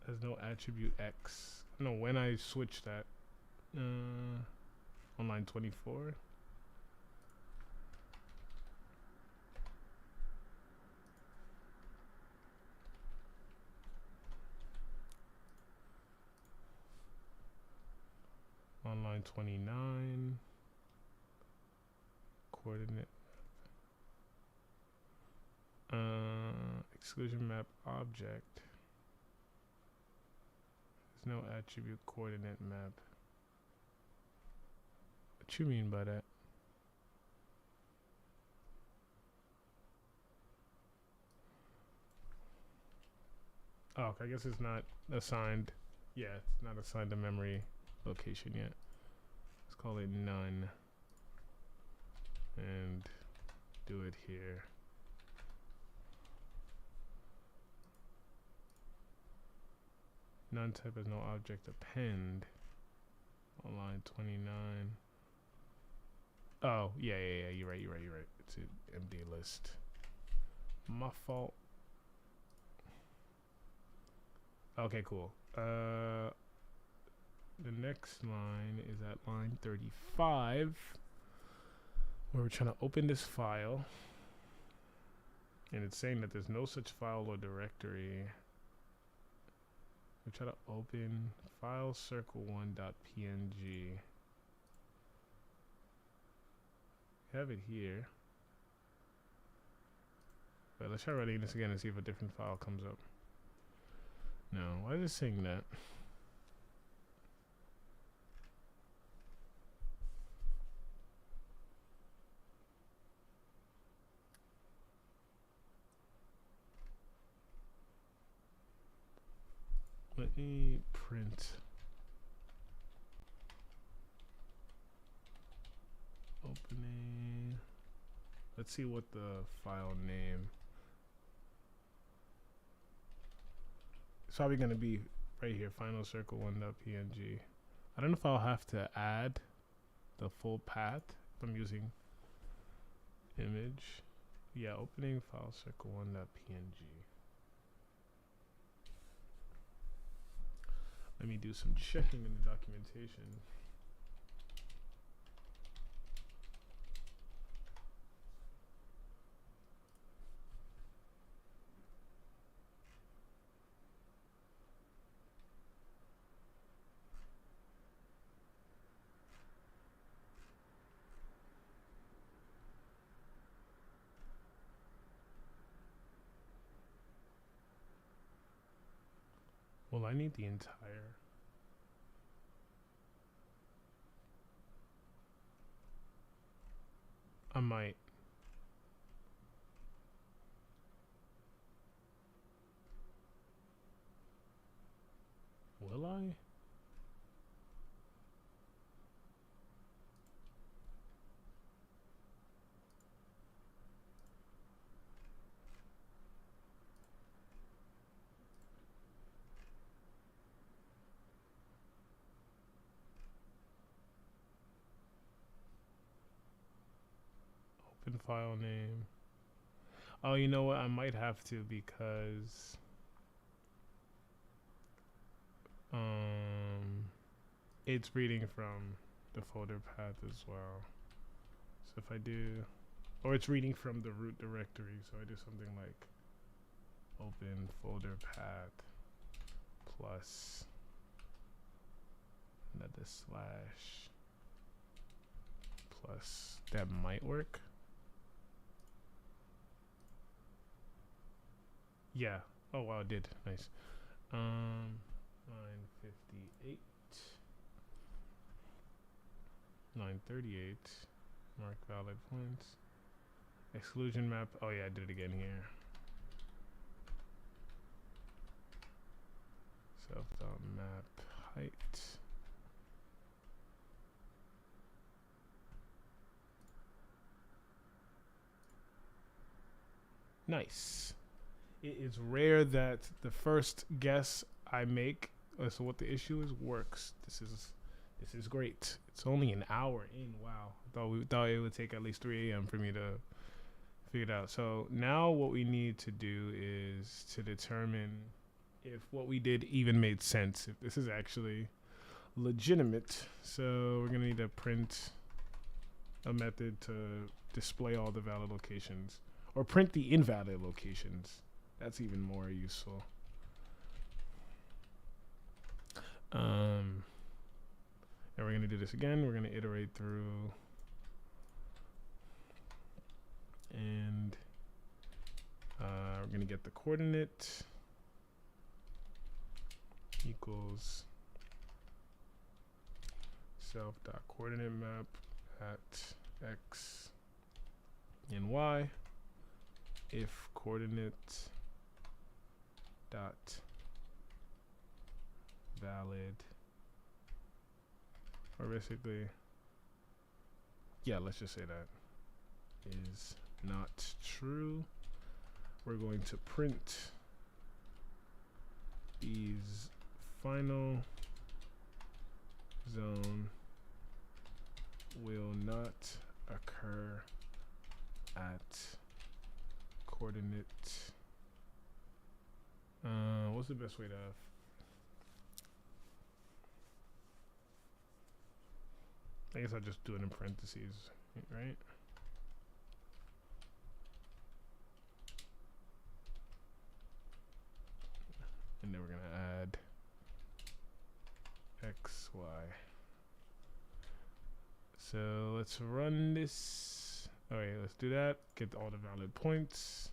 There's no attribute X. I don't know when I switched that. On line 24. On line 29. Coordinate. Exclusion map object. There's no attribute coordinate map. What you mean by that? Oh, okay, I guess it's not assigned. Yeah, it's not assigned a memory location yet. Let's call it none. And do it here. None type has no object append. On line 29. Oh, yeah, you're right. It's an empty list. My fault. Okay, cool. The next line is at line 35, where we're trying to open this file. And it's saying that there's no such file or directory. We try to open file circle1.png. Have it here. But let's try running this again and see if a different file comes up. No, why is it saying that? Let me print. Opening. Let's see what the file name. It's probably going to be right here, final circle 1.png. I don't know if I'll have to add the full path if I'm using image. Yeah, opening file circle 1.png. Let me do some checking in the documentation. Well, I need the entire. I might. Will I? Open file name. Oh, you know what? I might have to because it's reading from the folder path as well. So if I do, or it's reading from the root directory. So I do something like open folder path plus another slash plus. That might work. Yeah. Oh wow, it did. Nice. 958. 938. Mark valid points. Exclusion map. Oh yeah, I did it again here. Self.map height. Nice. It is rare that the first guess I make as to what the issue is works. This is great. It's only an hour in. Wow. Thought it would take at least 3 a.m. for me to figure it out. So now what we need to do is to determine if what we did even made sense. If this is actually legitimate. So we're gonna need to print a method to display all the valid locations. Or print the invalid locations. That's even more useful. And we're going to do this again. We're going to iterate through. And we're going to get the coordinate equals self.coordinate map at x and y. If coordinate dot valid, or basically, yeah, let's just say that is not true. We're going to print these final zone will not occur at coordinate. What's the best way to? I guess I'll just do it in parentheses, right? And then we're gonna add x, y. So let's run this. Okay, let's do that. Get all the valid points.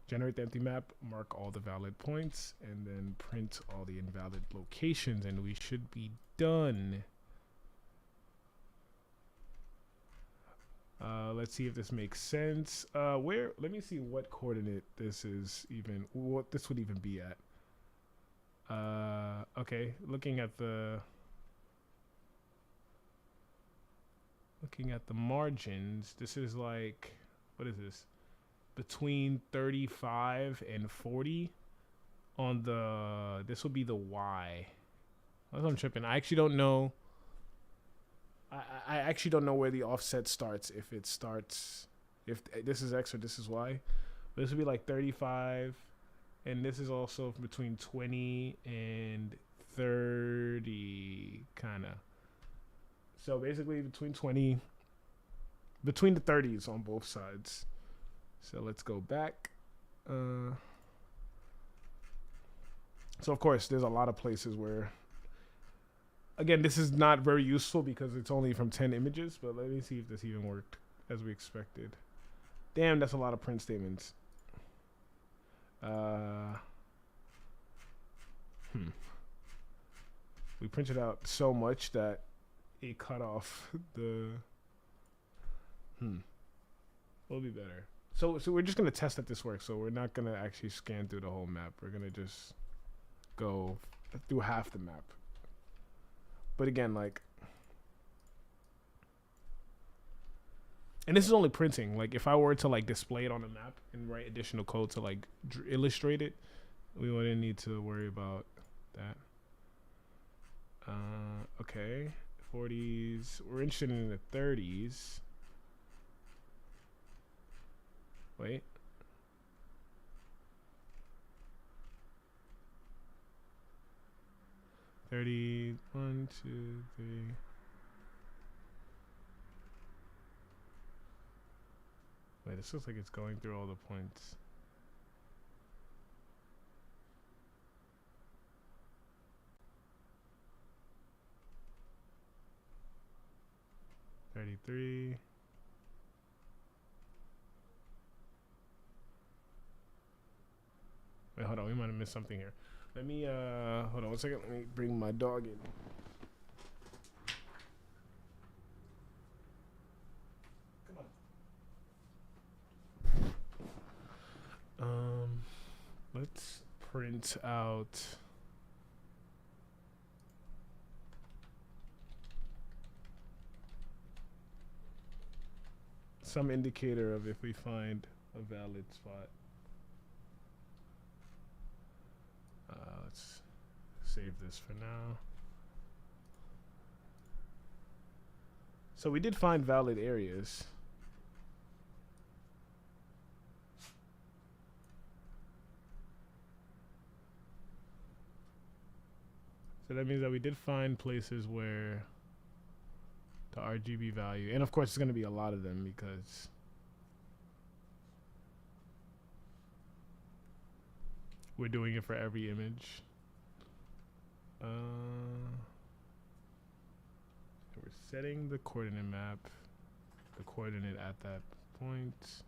Generate the empty map, mark all the valid points, and then print all the invalid locations, and we should be done. Let's see if this makes sense. Let me see what coordinate this is even, what this would even be at. Okay, looking at the margins, this is like, what is this? Between 35 and 40 on the, this will be the Y. That's what I'm tripping. I actually don't know. I actually don't know where the offset starts. If it starts, if this is X or this is Y. But this would be like 35. And this is also between 20 and 30, kind of. So basically between the 30s on both sides. So let's go back. So of course, there's a lot of places where, again, this is not very useful because it's only from 10 images, but let me see if this even worked as we expected. Damn, that's a lot of print statements. We printed out so much that it cut off the, will be better. So we're just gonna test that this works. So we're not gonna actually scan through the whole map. We're gonna just go through half the map. But again, like, and this is only printing. Like, if I were to like display it on the map and write additional code to like illustrate it, we wouldn't need to worry about that. Okay, 40s. We're interested in the 30s. Wait. Thirty, 1, 2, 3. Wait, this looks like it's going through all the points. 43. Wait, hold on. We might have missed something here. Let me, hold on one second. Let me bring my dog in. Come on. Let's print out some indicator of if we find a valid spot. Let's save this for now. So we did find valid areas. So that means that we did find places where the RGB value, and of course it's going to be a lot of them because we're doing it for every image. We're setting the coordinate map, the coordinate at that point.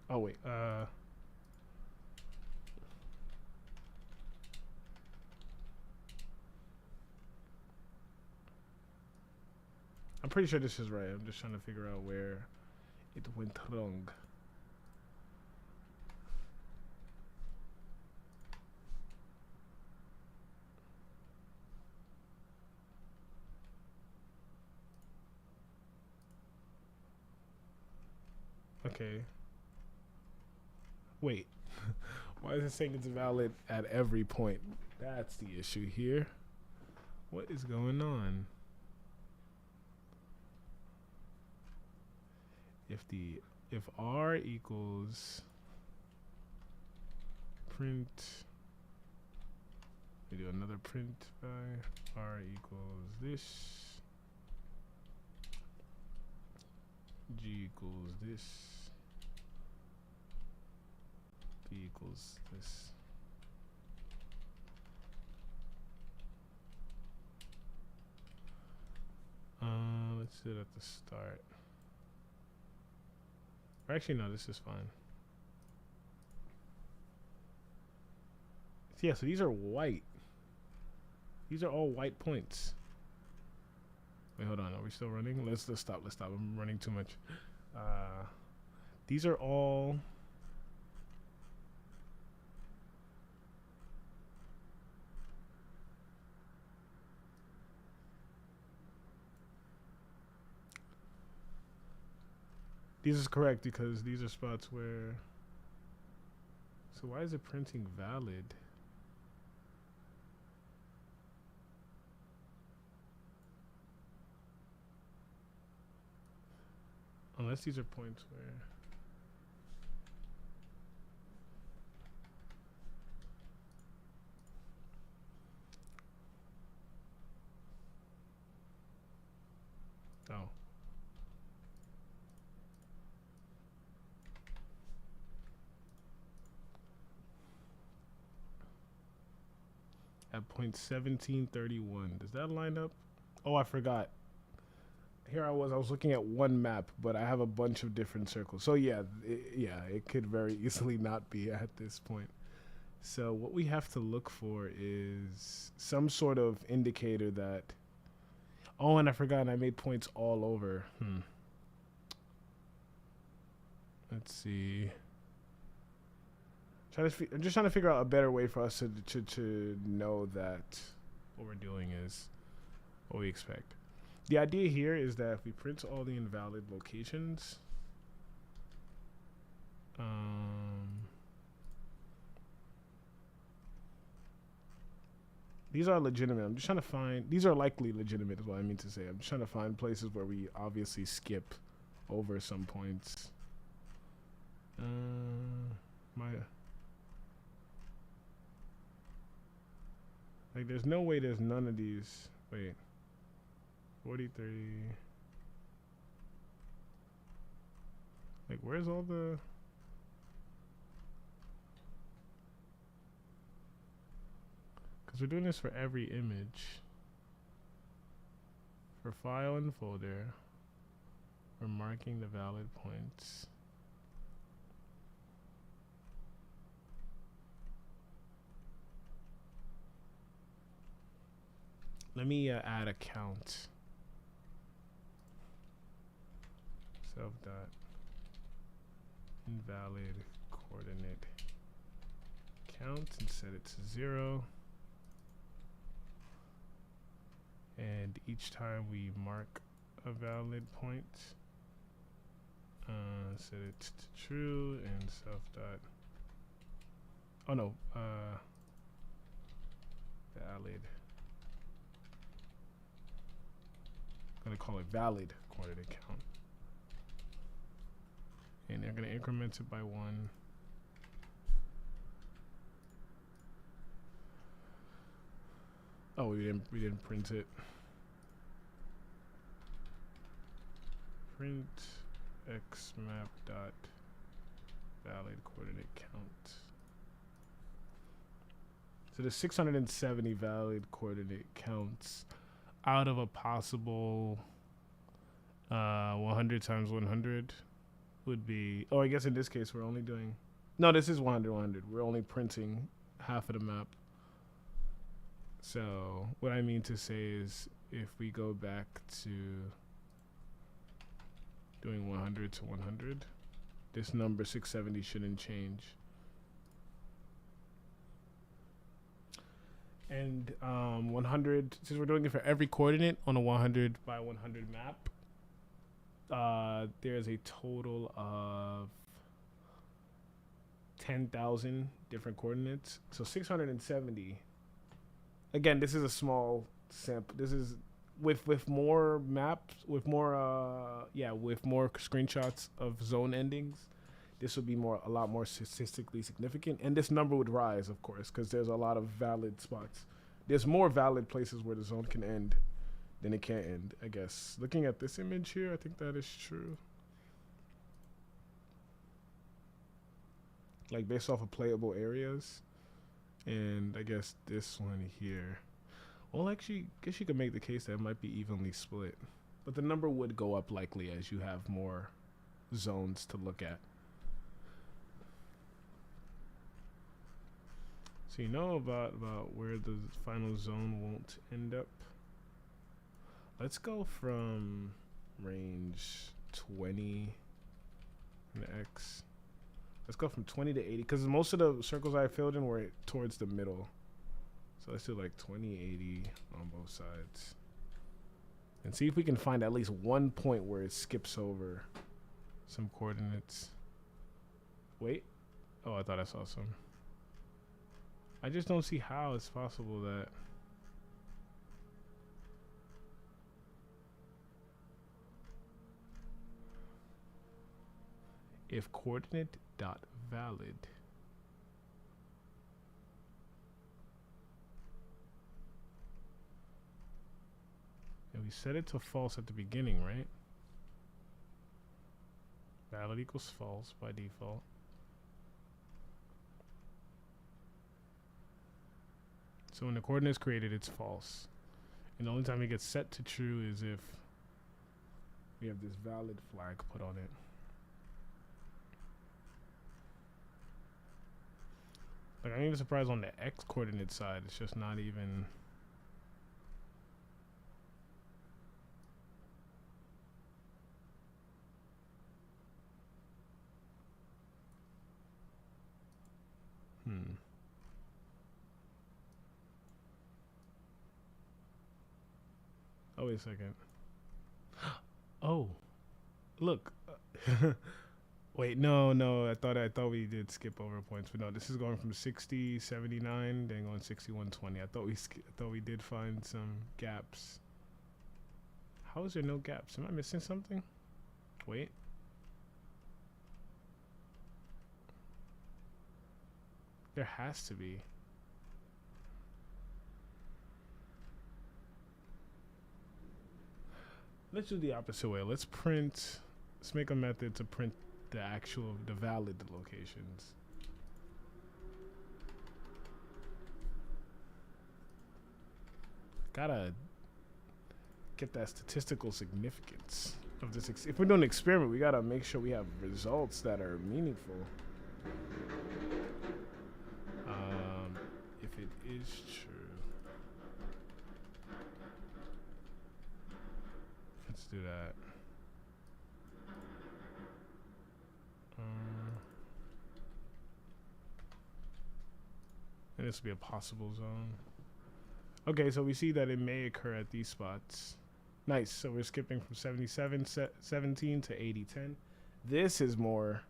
Oh wait, I'm pretty sure this is right. I'm just trying to figure out where it went wrong. Okay. Wait. Why is it saying it's valid at every point? That's the issue here. What is going on? If R equals print, we do another print by R equals this, G equals this, B equals this. Let's do it at the start. Or actually, no, this is fine. Yeah, so these are white. These are all white points. Wait, hold on. Are we still running? Let's stop. Let's stop. I'm running too much. These are all. This is correct because these are spots where. So why is it printing valid? Unless these are points where. Oh. At point 1731. Does that line up? Oh, I forgot. Here I was looking at one map, but I have a bunch of different circles. So yeah, it could very easily not be at this point. So what we have to look for is some sort of indicator that. Oh, and I forgot I made points all over. Let's see. I'm just trying to figure out a better way for us to know that what we're doing is what we expect. The idea here is that if we print all the invalid locations, these are legitimate. I'm just trying to find, these are likely legitimate is what I mean to say. I'm just trying to find places where we obviously skip over some points. Like there's no way there's none of these. Wait. 43. Like where's all the. because we're doing this for every image. For file and folder, we're marking the valid points. Let me add a count. Self dot invalid coordinate count and set it to 0. And each time we mark a valid point, set it to true and self dot. Oh no, valid. I'm gonna call it valid coordinate count. And they're gonna increment it by 1. Oh, we didn't print it. Print xmap dot valid coordinate count. So there's 670 valid coordinate counts out of a possible 100 times 100 would be, oh, I guess in this case we're only doing, no, this is 100 100. We're only printing half of the map. So what I mean to say is if we go back to doing 100 to 100, this number 670 shouldn't change. And 100, since we're doing it for every coordinate on a 100 by 100 map, there's a total of 10,000 different coordinates. So 670. Again, this is a small sample. This is with more maps, with more screenshots of zone endings. This would be a lot more statistically significant, and this number would rise, of course, because there's a lot of valid spots. There's more valid places where the zone can end than it can't end, I guess. Looking at this image here, I think that is true. Like based off of playable areas, and I guess this one here. Well, actually, I guess you could make the case that it might be evenly split, but the number would go up likely as you have more zones to look at. So you know about where the final zone won't end up. Let's go from range 20 in X. Let's go from 20 to 80, because most of the circles I filled in were towards the middle. So let's do like 20, 80 on both sides. And see if we can find at least one point where it skips over some coordinates. Wait. Oh, I thought I saw some. I just don't see how it's possible that if coordinate dot valid and we set it to false at the beginning, right? Valid equals false by default. So when the coordinate is created, it's false. And the only time it gets set to true is if we have this valid flag put on it. Like, I'm even surprised on the X coordinate side, it's just not even. Oh, wait a second. Oh, look. Wait, no. I thought we did skip over points, but no. This is going from 60, 79, then going 61, 20. I thought we did find some gaps. How is there no gaps? Am I missing something? Wait. There has to be. Let's do the opposite way. Let's make a method to print the valid locations. gotta get that statistical significance of this. If we're doing an experiment, we gotta make sure we have results that are meaningful. If it is true, let's do that. And this will be a possible zone. Okay, so we see that it may occur at these spots. Nice. So we're skipping from 77-17 to 80-10. This is more.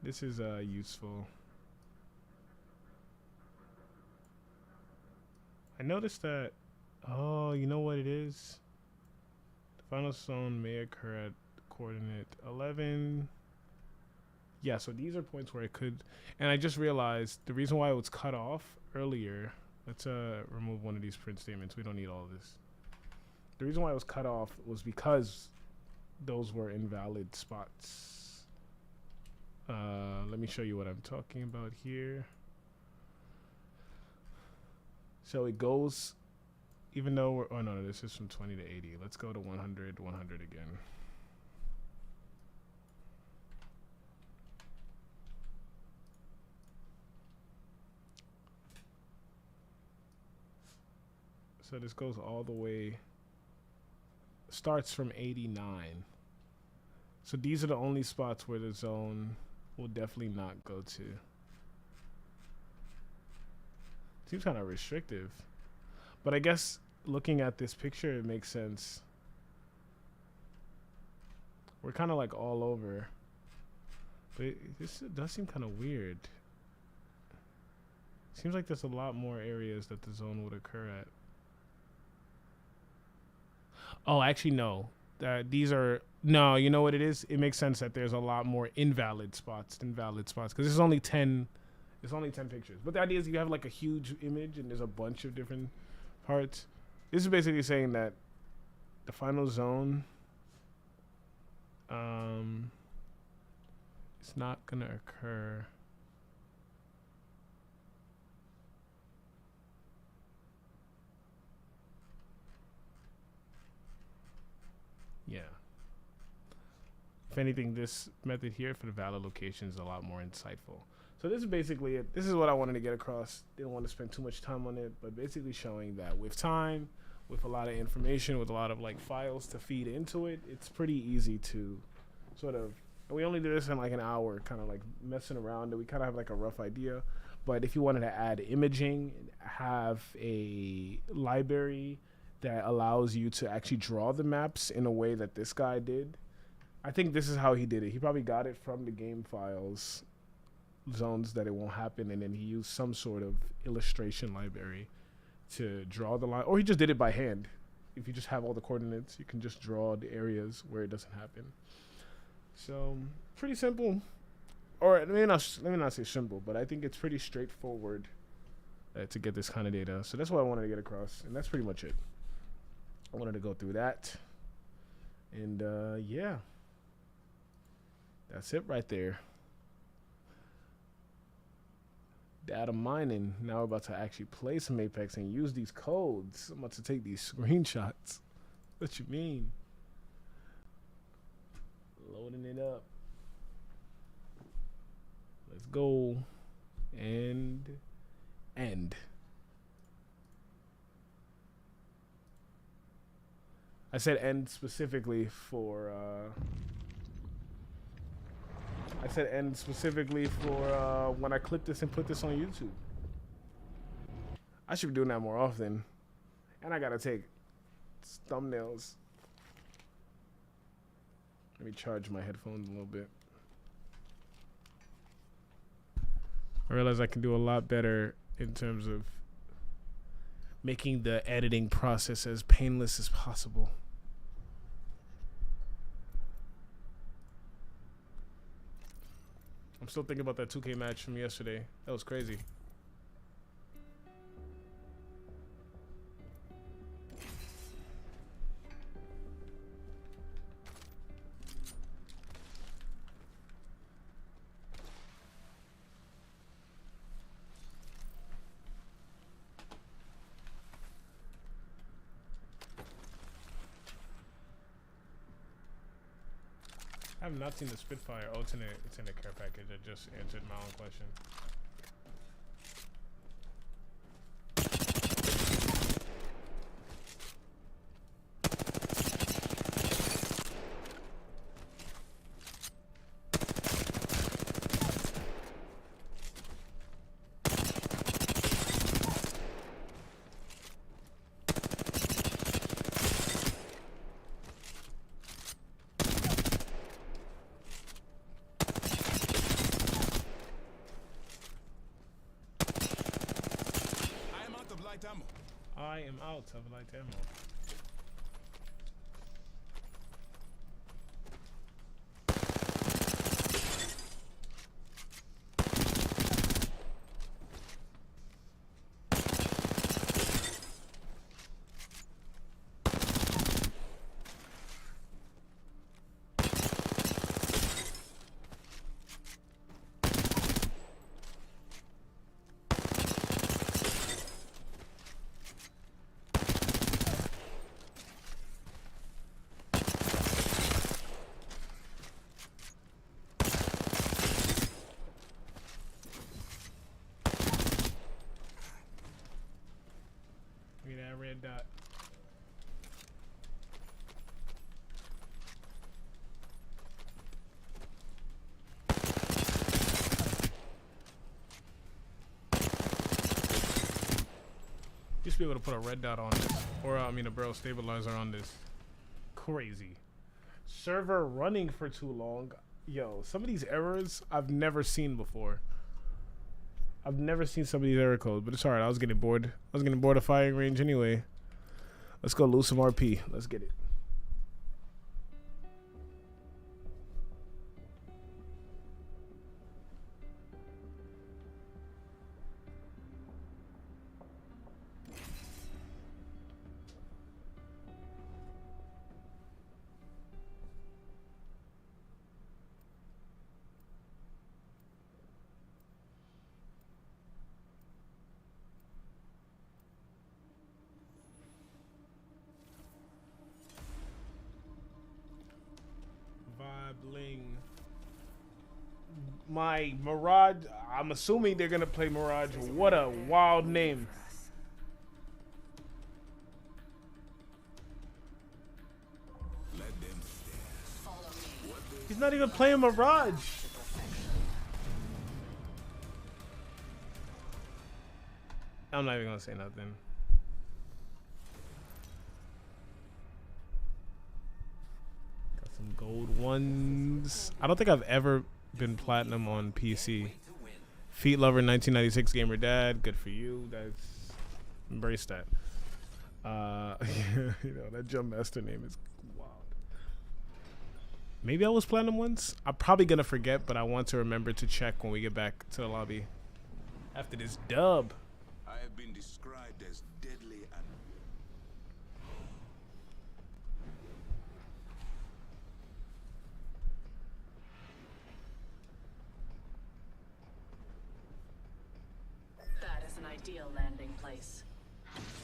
This is useful. I noticed that. Oh, you know what it is? The final zone may occur at coordinate 11. Yeah, so these are points where it could. And I just realized the reason why it was cut off earlier. Let's remove one of these print statements. We don't need all of this. The reason why it was cut off was because those were invalid spots. Let me show you what I'm talking about here. So it goes, even though we're, oh no, this is from 20 to 80. Let's go to 100, 100 again. So this goes all the way, starts from 89. So these are the only spots where the zone will definitely not go to. Seems kind of restrictive. But I guess looking at this picture, it makes sense. We're kind of like all over. But this does seem kind of weird. Seems like there's a lot more areas that the zone would occur at. Oh, actually, no. These are... No, you know what it is? It makes sense that there's a lot more invalid spots than valid spots. Because there's only 10... It's only 10 pictures. But the idea is you have like a huge image and there's a bunch of different parts. This is basically saying that the final zone... it's not going to occur... Yeah. If anything, this method here for the valid location is a lot more insightful. So this is basically it. This is what I wanted to get across. Didn't want to spend too much time on it, but basically showing that with time, with a lot of information, with a lot of like files to feed into it, it's pretty easy to sort of, and we only did this in like an hour, kind of like messing around, and we kind of have like a rough idea. But if you wanted to add imaging, have a library that allows you to actually draw the maps in a way that this guy did. I think this is how he did it. He probably got it from the game files, zones that it won't happen, and then he used some sort of illustration library to draw the line. Or he just did it by hand. If you just have all the coordinates, you can just draw the areas where it doesn't happen. So, pretty simple. Or let me not say simple, but I think it's pretty straightforward to get this kind of data. So that's what I wanted to get across, and that's pretty much it. I wanted to go through that. And yeah. That's it right there. Data mining. Now we're about to actually play some Apex and use these codes. I'm about to take these screenshots. What you mean? Loading it up. Let's go. And end. I said end specifically for when I clip this and put this on YouTube. I should be doing that more often. And I gotta take thumbnails. Let me charge my headphones a little bit. I realize I can do a lot better in terms of making the editing process as painless as possible. I'm still thinking about that 2K match from yesterday. That was crazy. I have not seen the Spitfire. Oh, it's in a care package. I just answered my own question. I am out of light ammo. Give me that red dot. Used to be able to put a red dot on this, or I mean a barrel stabilizer on this. Crazy. Server running for too long. Yo, some of these errors I've never seen before. I've never seen some of these error codes, but it's alright. I was getting bored. I was getting bored of firing range anyway. Let's go lose some RP. Let's get it. Bling. My Mirage, I'm assuming they're gonna play Mirage. What a wild name. He's not even playing Mirage. I'm not even gonna say nothing. Some gold ones. I don't think I've ever been platinum on PC. Feet Lover 1996 Gamer Dad. Good for you. That's embrace that. You know, that Jump Master name is wild. Maybe I was platinum once. I'm probably gonna forget, but I want to remember to check when we get back to the lobby after this dub. I have been described as deadly and that is an ideal landing place.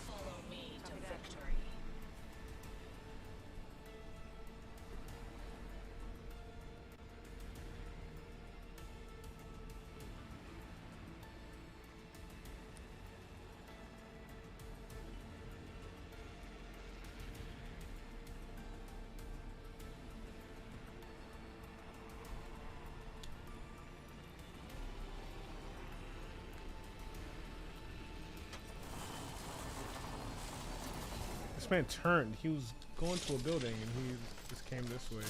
Follow me to victory. This man turned. He was going to a building and he just came this way.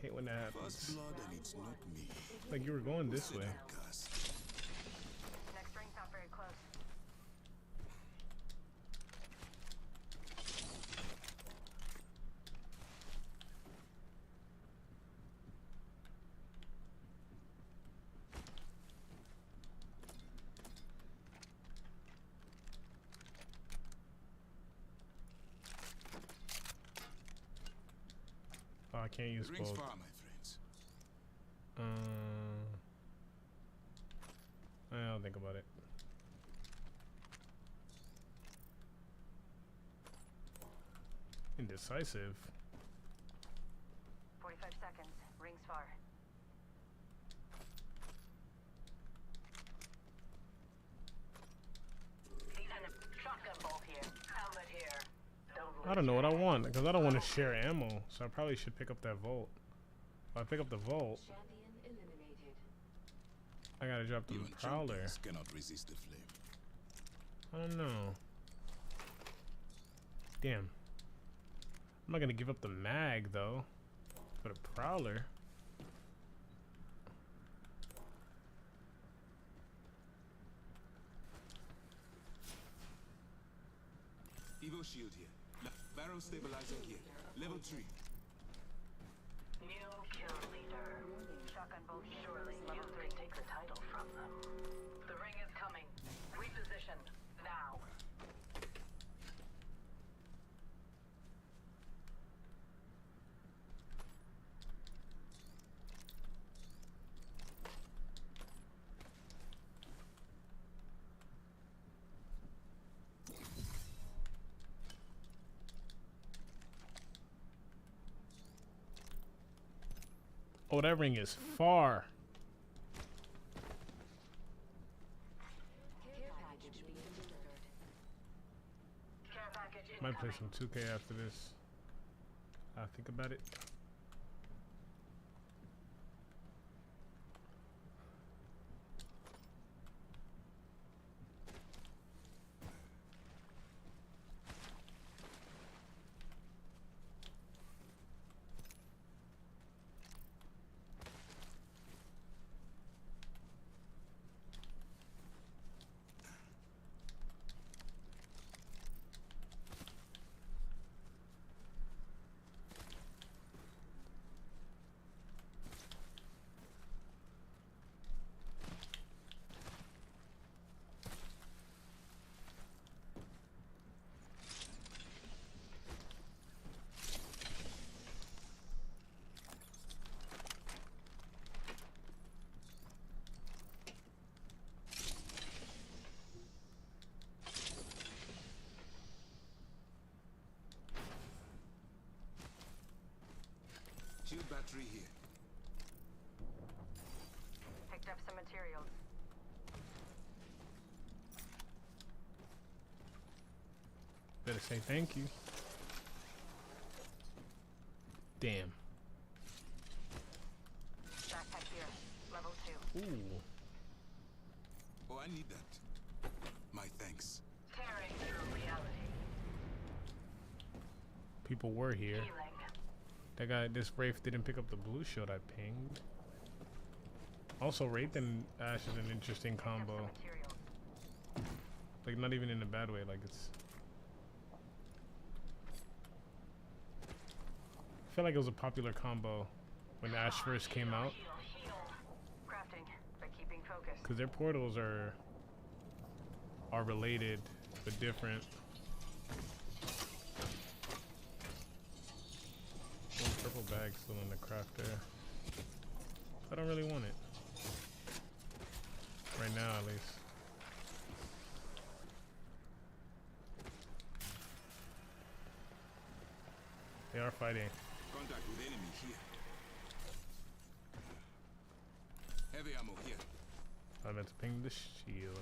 Hate when that happens. first blood, and it's not me. Like you were going this way. Gus. Next ring's not very close. Oh, I can't use The ring's both. far, my friends. I'll think about it. Indecisive. far. Shotgun bolt here. Helmet here. I don't know what I want because I don't want to share ammo, so I probably should pick up that Volt. If I pick up the Volt, I gotta drop the Even Prowler. champions cannot resist the flame. I don't know. Damn. I'm not gonna give up the mag though for the Prowler. Evo shield here. Barrel stabilizing here. Level 3. New kill leader. Shotgun bolt surely. Level 3 take the title from them. The ring is coming. Reposition. Now. Oh, that ring is far. Care package Might play incoming. some 2K after this. I'll think about it. Shield battery here. Picked up some materials. Better say thank you. Damn. Backpack here. Level 2. Ooh. Oh, I need that. My thanks. Tearing through reality. People were here. Healing. That guy, this Wraith didn't pick up the blue shield I pinged. Also, Wraith and Ash is an interesting Picked up combo. some materials. Like, not even in a bad way. Like, it's... I feel like it was a popular combo when Ash first came out. Heal. Crafting, but keeping focus. Because their portals are related, but different. One purple bag still in the crafter. I don't really want it. Right now, at least. They are fighting. Contact with enemy here. Heavy ammo here. I meant to ping the shield.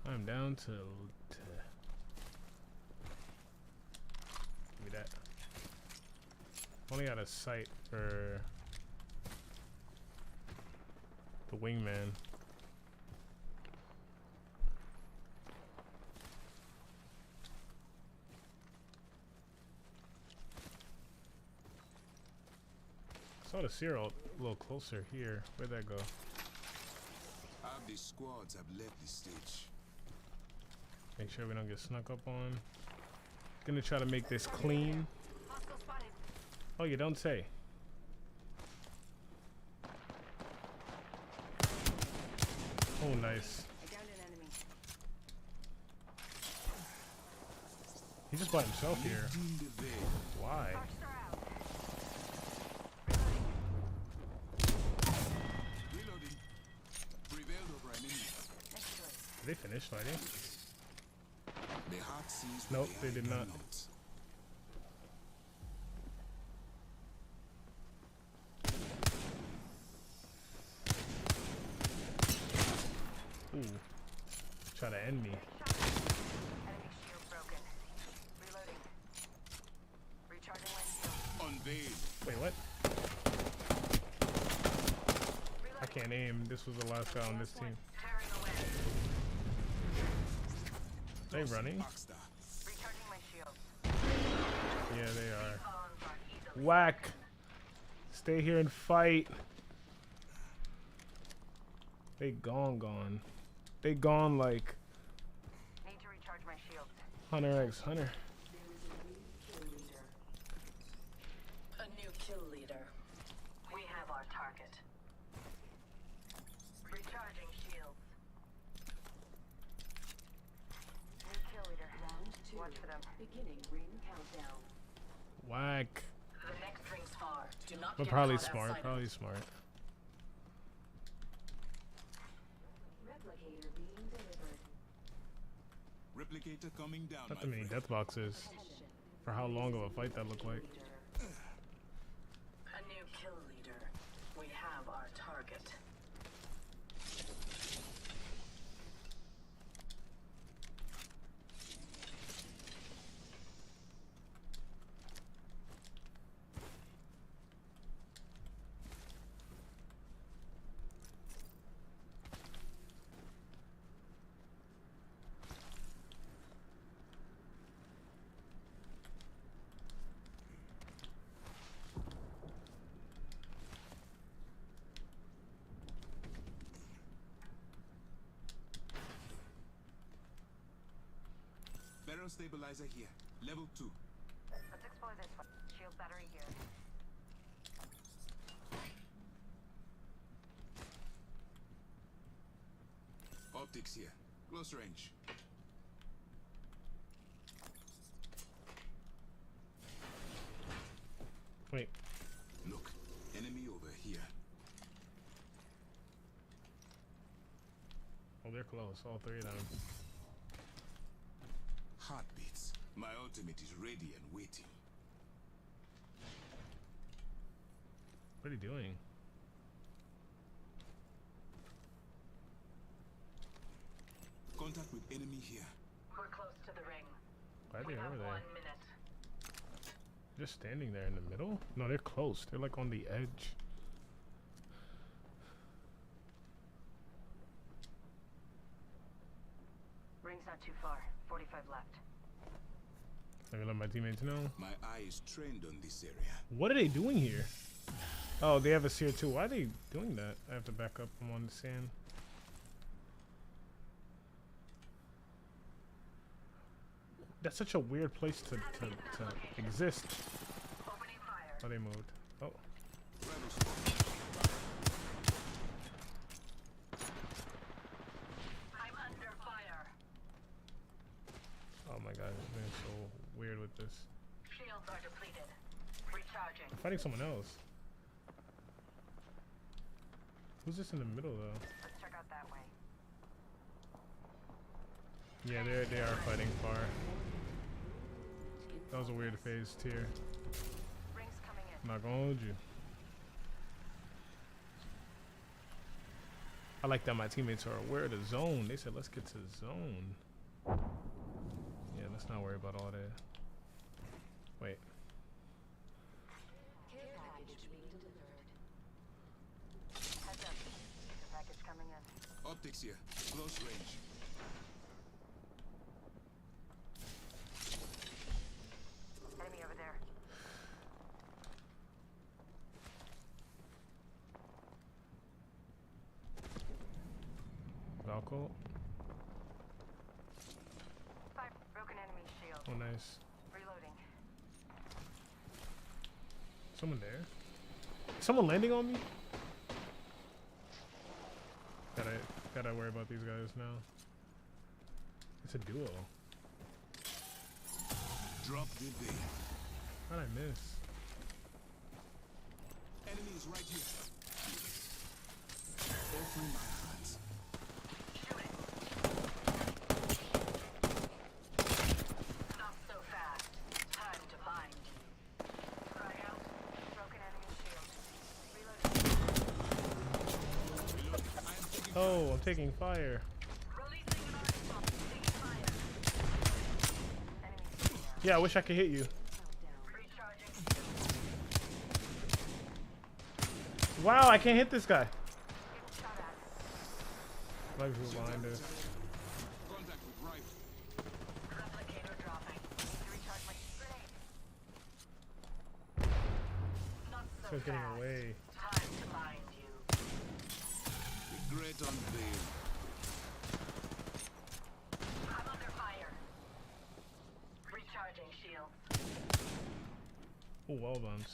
I'm down to give me that. Only got a sight for the wingman. Saw the Cyril a little closer here. Where'd that go? Half the squads have left the stage. Make sure we don't get snuck up on. Gonna try to make this clean. Hostile spotted. Oh, you don't say. Oh, nice. I downed an enemy. He just bought himself here. Lifting the veil. Why? Archstar out. Reloading. Prevailed over an enemy. Next choice. Did they finish fighting? The heart sees what Nope, the they eye did not. cannot. Ooh. Try to end me. Enemy shield broken. Reloading. Recharging my shield. Unveil. Wait, what? I can't aim. This was the last guy on this team. Tearing away. They running? Baxter. Recharging my shields. Yeah, they are. Bombs are easily. Whack. Stay here and fight. They gone. They gone like Need to recharge my shields. Hunter X Hunter. A new kill leader. We have our target. Recharging shields. New kill leader. Watch for them. Beginning ring countdown. Whack. The next ring's far. Do not But get probably caught smart. outside. Probably smart. Replicator being delivered. Replicator coming down. Not my that many friend. death boxes. For how long of a fight that looked like. A new kill leader. We have our target. Barrel stabilizer here. Level 2. Let's explore this one. Shield battery here. Optics here. Close range. Wait. Look. Enemy over here. Oh, they're close. All three of them. Heartbeats. My ultimate is ready and waiting. What are you doing? Contact with enemy here. We're close to the ring. Why are We they have over 1 there? minute. Just standing there in the middle? No, they're close. They're like on the edge. Ring's not too far. 45 left. Let me let my teammates know. My eye is trained on this area. What are they doing here? Oh, they have us here too. Why are they doing that? I have to back up. I'm on the sand. That's such a weird place to exist. Opening fire. Oh, they moved. Oh, Rebel spot. I'm under fire. oh my god. It's been so weird with this. Shields are depleted. Recharging. I'm fighting someone else. Who's this in the middle though? Let's check out that way. Yeah, they are fighting far. That was a weird phase tier. Ring's coming in. I'm not gonna hold you. I like that my teammates are aware of the zone. They said, let's get to the zone. Yeah, let's not worry about all that. Wait. Care package being delivered. Heads up. The package coming in. Optics here. Close range. Enemy over there. Valco. Five. Broken enemy shield. Oh, nice. Reloading. Someone there? Is someone landing on me? Gotta worry about these guys now. It's a duo. Drop the veil. How'd I miss? Enemy is right here. Offering my hands. Not so fast. Time to bind you. Cry out. Broken enemy shield. Reloading. Oh, I'm taking fire. Yeah, I wish I could hit you. Wow, I can't hit this guy. Like who's behind us. Contact with rifle. Replicator dropping. Need to recharge my grenade. Not so It's getting fast. away. Time to find you. The great unveil. I'm under fire. Recharging shield. Oh, wall bombs.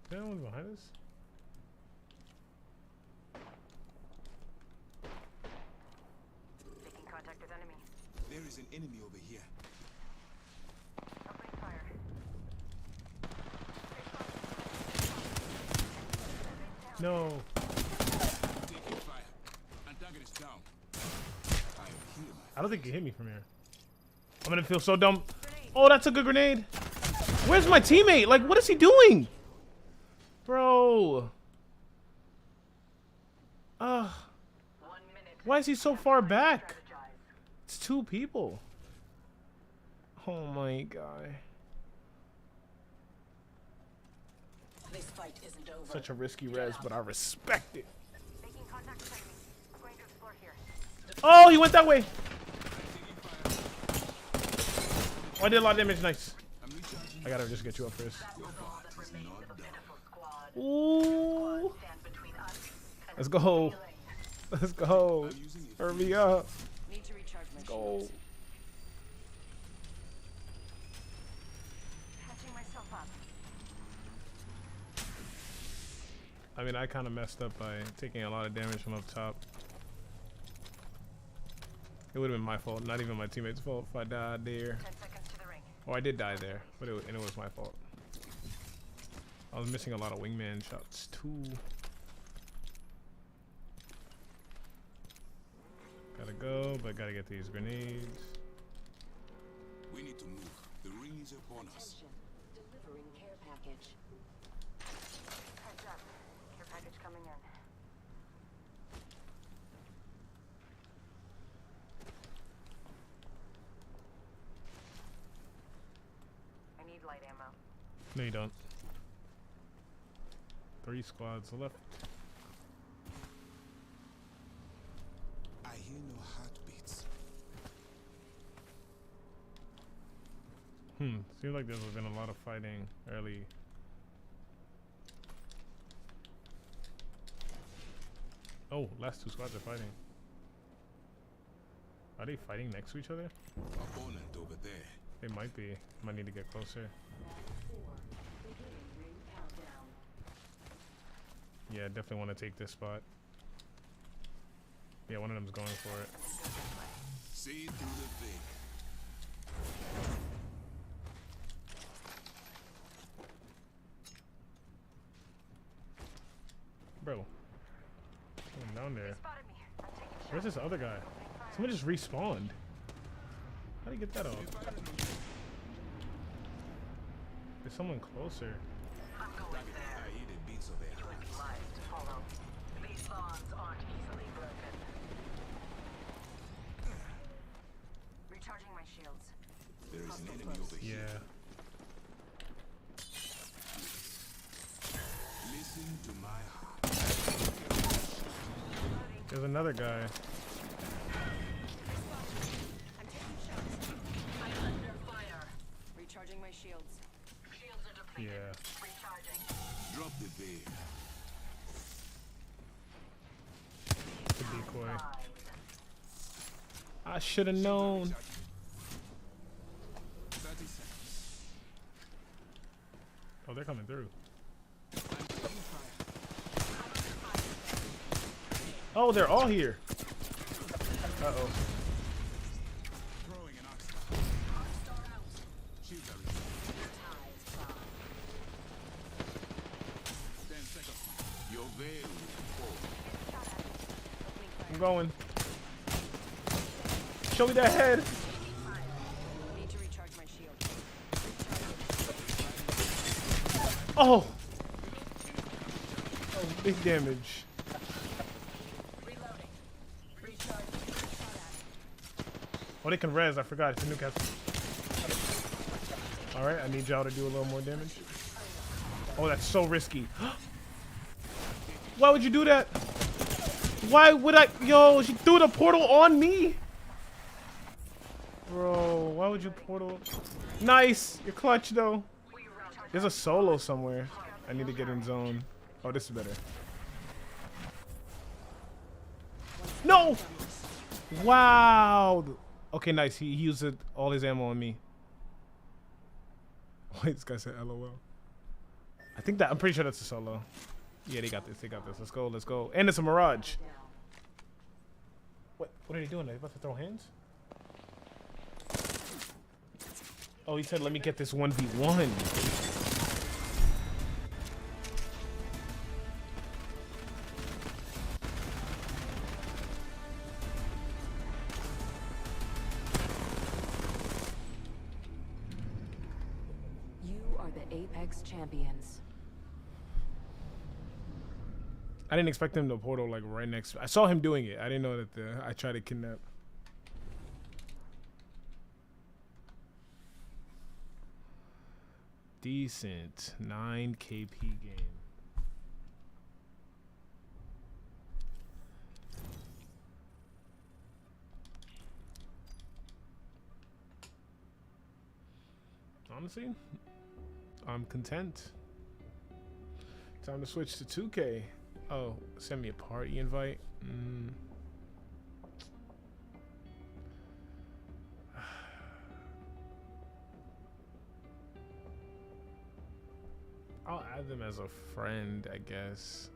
Is there anyone behind us? Taking contact with enemy. There is an enemy over here. Opening fire. No. Taking fire. Antagonist down. I am here, I don't think you hit me from here. I'm gonna feel so dumb. Oh, that's a good grenade. Where's my teammate? Like, what is he doing? Bro. 1 minute. Why is he so far back? Strategize. It's 2 people. Oh my god. This fight isn't over. Such a risky res, but I respect it. Making contact with enemy. I'm going to explore here. Oh, he went that way. Oh, I did a lot of damage. Nice. I gotta just get you up first. Ooh. Stand between us and Let's go. Let's go. Hurry up. Need to recharge my Go. shields. catching myself up. I mean, I kind of messed up by taking a lot of damage from up top. It would have been my fault, not even my teammate's fault if I died there. 10 seconds to the ring. Oh, I did die there, but it was my fault. I was missing a lot of wingman shots too. Gotta go, but gotta get these grenades. We need to move. The ring is upon us. Attention. Delivering care package. Heads up. Care package coming in. I need light ammo. No, you don't. 3 squads left. I hear no heartbeats. Seems like there's been a lot of fighting early. Oh, last 2 squads are fighting. Are they fighting next to each other? Opponent over there. They might be. Might need to get closer. Beginning ring countdown. Yeah, definitely want to take this spot. Yeah, one of them's going for it. See through the veil. Bro. Going down there. Spotted me. I'm taking shots. Where's this other guy? Someone just respawned. How do you get that off? There's someone closer. I'm going there. I hear the beats of their With lives to follow. These bonds aren't easily broken. Recharging my shields. There is an enemy over here. Yeah. Listen to my heart. There's another guy. I'm taking shots. I'm under fire. Recharging my shields. Shields are depleted. Yeah. Recharging. Drop the veil. The decoy. I should have known. 30 seconds. Oh, they're coming through. I'm taking fire. Oh, they're all here. Uh-oh. Throwing an oxygen. Shields are recharged. 10 seconds. Your veil will fall. I'm going. Show me that head. Need to recharge my shield. Oh. Oh, big damage. Reloading. Recharging. Oh, they can res. I forgot. It's a new castle. All right, I need y'all to do a little more damage. Oh, that's so risky. Why would you do that? Why would I? Yo, she threw the portal on me. Bro, why would you portal? Nice. You're clutch, though. There's a solo somewhere. I need to get in zone. Oh, this is better. No! Wow. Okay, nice. He used all his ammo on me. Wait, this guy said LOL. I'm pretty sure that's a solo. Yeah, they got this. They got this. Let's go. Let's go. And it's a Mirage. What are they doing? Are they about to throw hands? Oh, he said, let me get this 1v1. You are the Apex champions. I didn't expect him to portal like right next. I saw him doing it. I didn't know that I tried to kidnap. Decent 9 KP game. Honestly, I'm content. Time to switch to 2K. Oh, send me a party invite. I'll add them as a friend, I guess.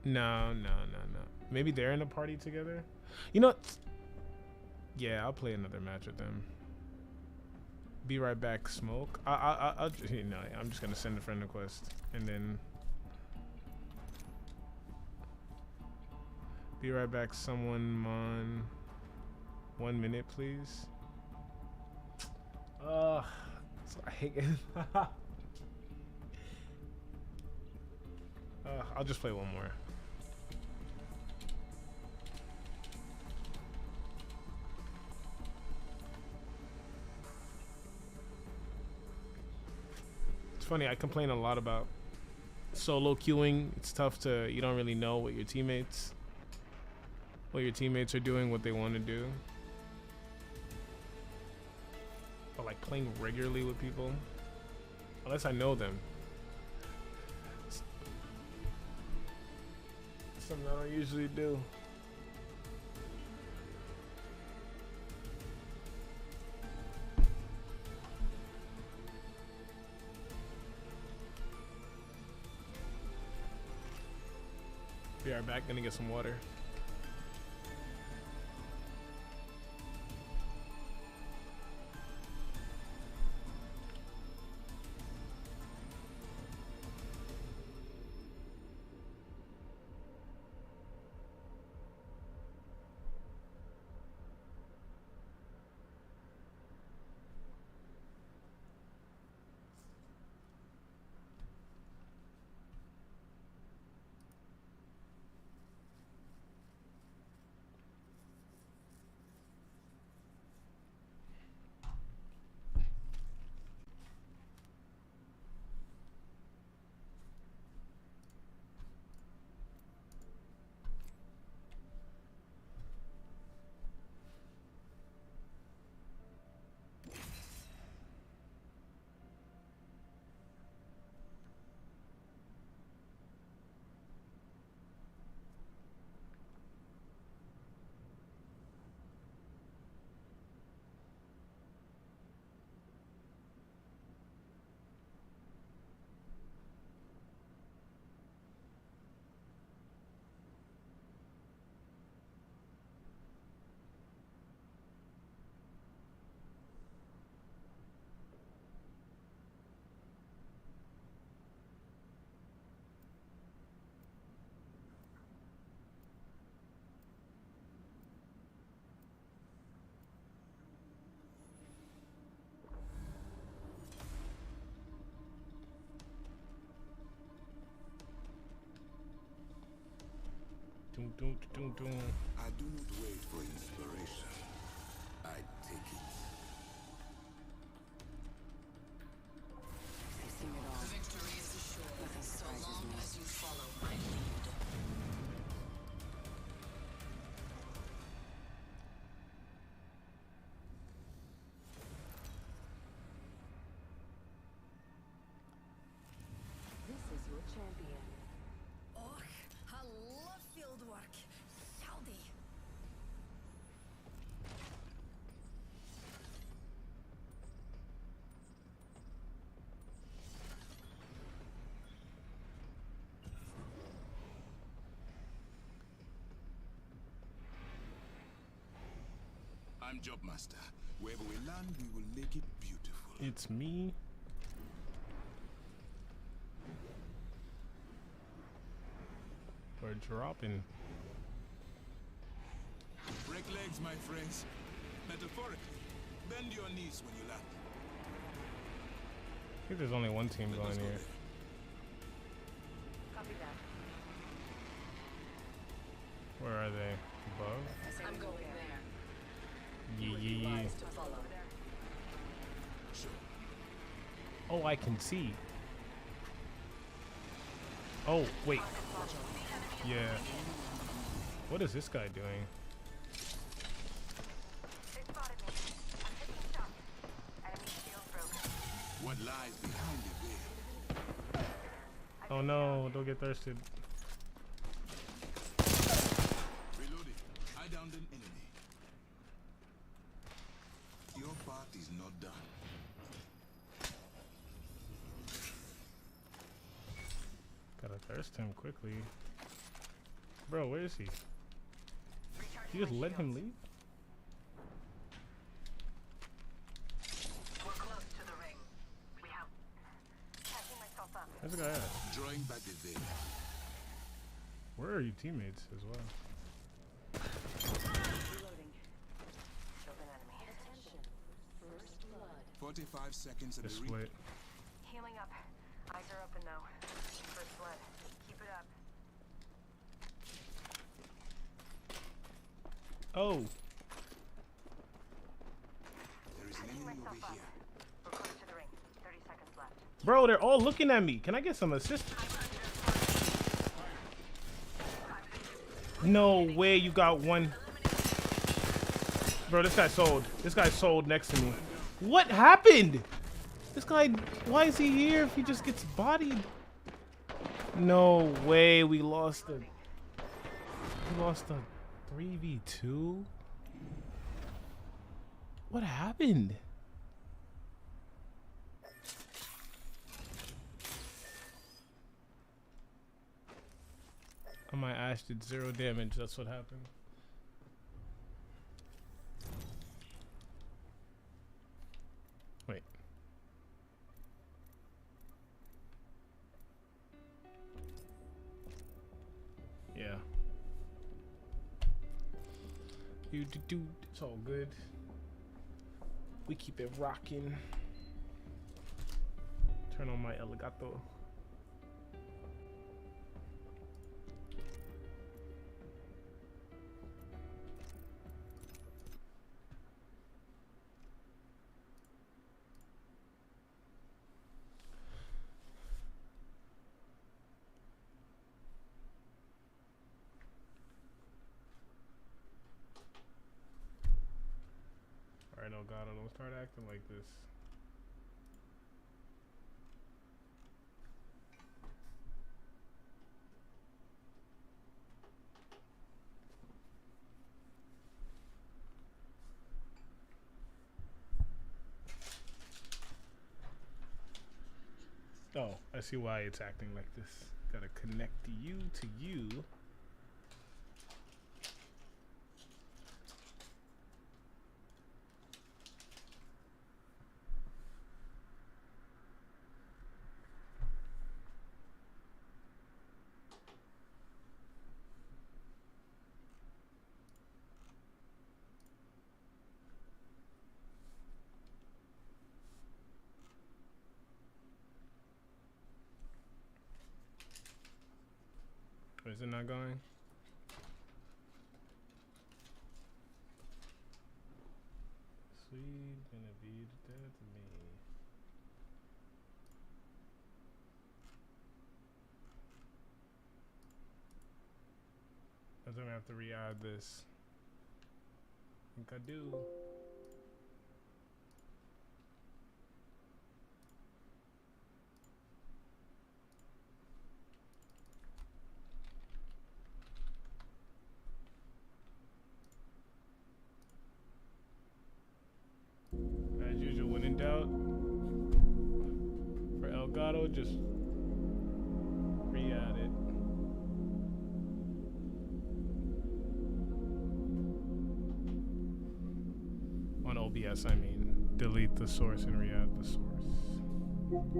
No. Maybe they're in a party together. You know, yeah, I'll play another match with them. Be right back, smoke. I'll you know, I'm just gonna send a friend request and then be right back. Someone on 1 minute, please. I hate it. I'll just play one more. It's funny, I complain a lot about solo queuing. It's tough to, you don't really know what your teammates are doing, what they want to do. But like playing regularly with people, unless I know them. Something I don't usually do. Be right back, gonna get some water. I do not wait for inspiration. I I'm Job Master. Wherever we land, we will make it beautiful. It's me. We're dropping. Break legs, my friends. Metaphorically, bend your knees when you land. I think there's only one team Let going us go here. there. Copy that. Where are they? Above? I'm going there. Yeah, yeah, yeah. Advised to follow. Sure. Oh, I can see. Oh, wait. Yeah. What is this guy doing? They spotted me. I'm taking shots. Enemy shield broken. What lies behind the veil? Oh no, don't get thirsted. Reloading. I downed an enemy. Your part is not done. Gotta thirst him quickly. Bro, where is he? You just let him leave? We're close to the ring. We have. Catching myself up. Where's the guy at? Drawing back the veil. Where are your teammates as well? Reloading. Killed an enemy. Attention. First blood. 45 seconds They're of the ring. split. Healing up. Eyes are open though. First blood. Keep it up. Oh, There is an Catching enemy myself over up. here. We're close to the ring. 30 seconds left. bro, they're all looking at me. Can I get some assist? No way you got one. Bro, this guy sold. This guy sold next to me. What happened? This guy, why is he here if he just gets bodied? No way, we lost a 3v2? What happened? Oh, my Ash did 0 damage, that's what happened. Wait. Yeah. It's all good. We keep it rocking. Turn on my Elgato. Alright, Elgato, don't start acting like this. Oh, I see why it's acting like this. Gotta connect you to you. Is it not going? Sweet Genevieve, that's me. I'm gonna have to re-add this. I think I do. As usual, when in doubt, for Elgato, just re-add it. On OBS, I mean. Delete the source and re-add the source.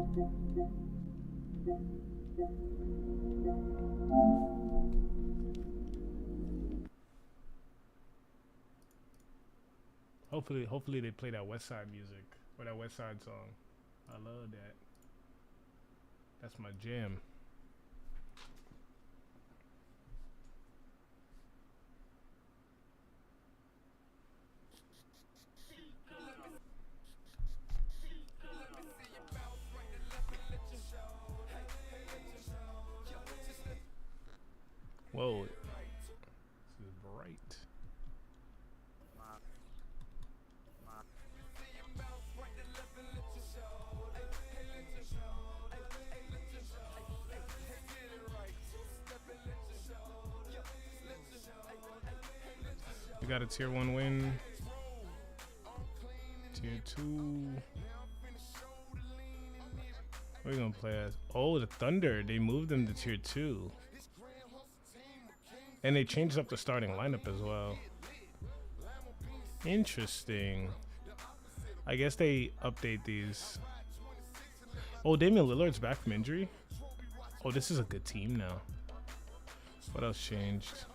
Hopefully they play that West Side music or that West Side song. I love that. That's my jam. Whoa. This is bright. We got a tier 1 win. Tier 2. What are we gonna play as? Oh, the Thunder. They moved them to tier 2. And they changed up the starting lineup as well. Interesting. I guess they update these. Oh, Damian Lillard's back from injury. Oh, this is a good team now. What else changed?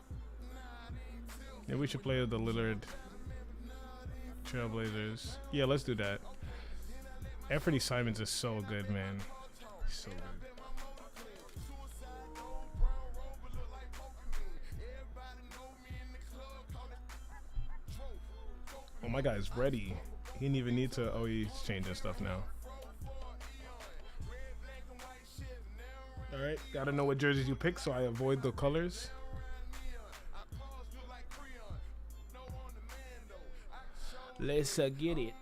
Maybe we should play with the Lillard Trailblazers. Yeah, let's do that. Anthony Simons is so good, man. He's so good. Oh, my guy's ready. He didn't even need to. Oh, he's changing stuff now. All right, gotta know what jerseys you pick so I avoid the colors. Let's get it.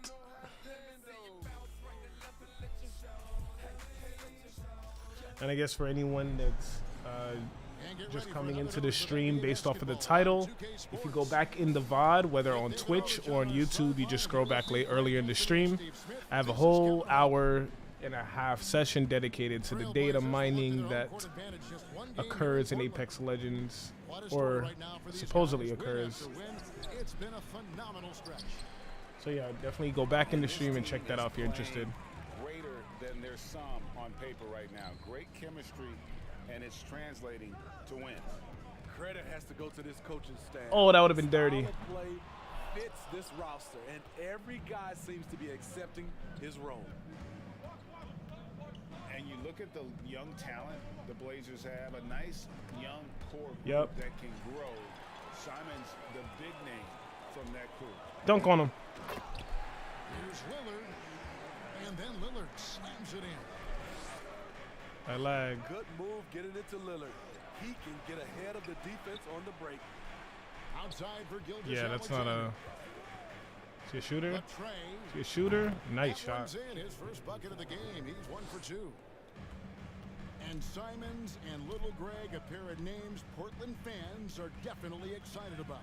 And I guess for anyone that's just coming into the stream based off of the title, if you go back in the VOD, whether on Twitch or on YouTube, you just scroll back earlier in the stream. I have a whole hour-and-a-half session dedicated to the data mining that occurs in Apex Legends, or supposedly occurs. So yeah, definitely go back in the stream and check that out if you're interested. Greater than their sum on paper right now. Great chemistry, and it's translating to wins. Credit has to go to this coaching staff. Oh, that would have been dirty. Play fits this roster, and every guy seems to be accepting his role. And you look at the young talent the Blazers have, a nice young core group Yep. that can grow. Simon's the big name from that group. Dunk on him. Here's Lillard, and then Lillard slams it in. I lag. Good move getting it to Lillard. He can get ahead of the defense on the break. Outside for Gilgeous Yeah, that's not Alexander. a. Is he a shooter? But Trey, Is he a shooter? Nice that one's shot. in, his first bucket of the game. He's 1 for 2. And Simons and Little Greg, a pair of names Portland fans are definitely excited about.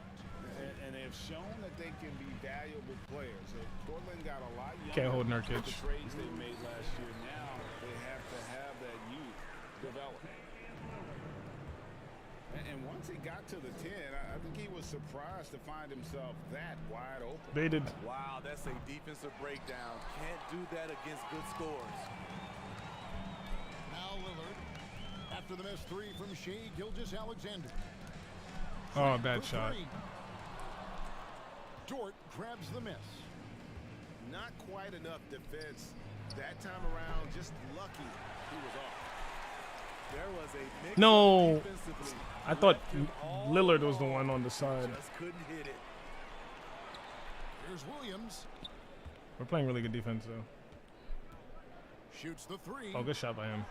And they've shown that they can be valuable players. So Portland got a lot younger. Can't hold with Nurkic. the trades they made last year. Now they have to have that youth develop. And once he got to the 10, I think he was surprised to find himself that wide open. Baited. Wow, that's a defensive breakdown. Can't do that against good scores. Now Lillard, after the missed 3 from Shea Gilgeous Alexander. Oh, bad shot. Dort grabs the miss. Not quite enough defense that time around. Just lucky he was off. There was a mix No. defensively. I thought Left him all Lillard was the alone. one on the side. Just couldn't hit it. Here's Williams. We're playing really good defense, though. Shoots the 3. Oh, good shot by him.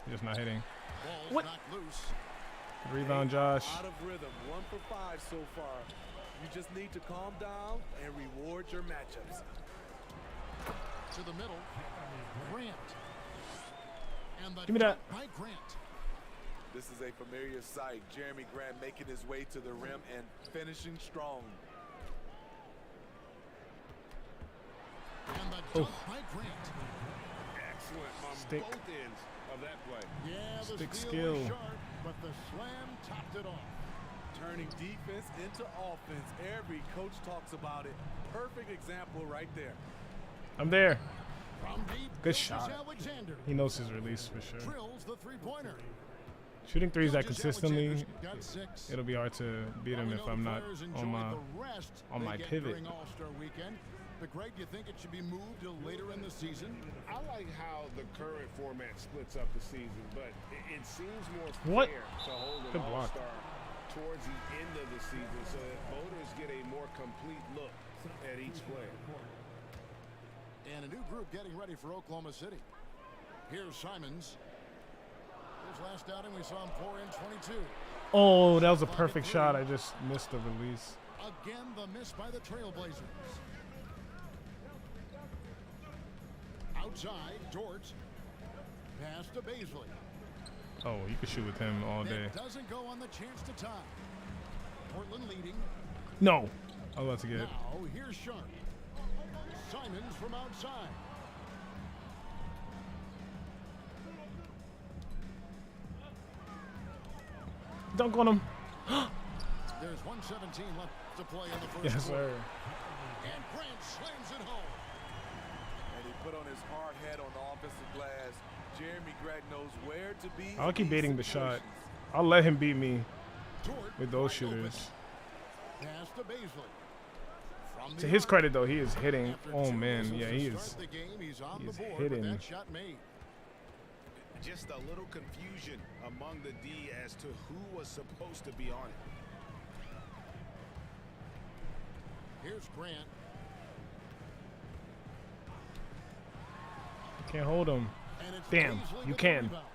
He's just not hitting. Ball's What? knocked loose. Good rebound, Josh. Out of rhythm. 1 for 5 so far. You just need to calm down and reward your matchups. To the middle. Grant. And the Give me that. dunk by Grant. This is a familiar sight. Jeremy Grant making his way to the rim and finishing strong. And the dunk by Grant. Excellent on Stick. both ends of that play. Yeah, the Stick steal skill. was sharp, but the slam topped it off. Turning defense into offense. Every coach talks about it. Perfect example right there. I'm there. From deep, Good this is shot. Alexander. He knows his release for sure. Drills the three-pointer. Shooting threes that Gilgeous consistently, Alexander's got 6. it'll be hard to beat him While we if know I'm the not players on enjoyed my the rest on they my get pivot. during All-Star weekend. But Greg, do you think it should be moved till later in the season? I like how the current format splits up the season, but it seems more What? fair to hold an Good block. All-Star towards the end of the season so that voters get a more complete look at each player. And a new group getting ready for Oklahoma City. Here's Simons. His last outing, we saw him pour in 22. Oh, that was a perfect shot. I just missed the release. Again, the miss by the Trailblazers. Outside, Dort. Pass to Baisley. Oh, you could shoot with him all day. That doesn't go on the chance to tie. Portland leading. No. I was about to get it. Now, here's Sharp. Simons from outside. Dunk on him. There's 1:17 left to play in the first Yes, quarter. sir. And Grant slams it home. And he put on his hard hat on the offensive glass. Jeremy Grant knows where to be. I'll in keep these baiting the shot. situations. I'll let him beat me Dort with those wide open. shooters. Pass to Baisley. From To the his arc. credit, though, he is hitting. After Oh, two man. whistles Yeah, to he start is. the game, he's on he the is board hitting. with that shot made. Just a little confusion among the D as to who was supposed to be on it. Here's Grant. Can't hold him. And it's Damn, Baisley you with the can. rebound.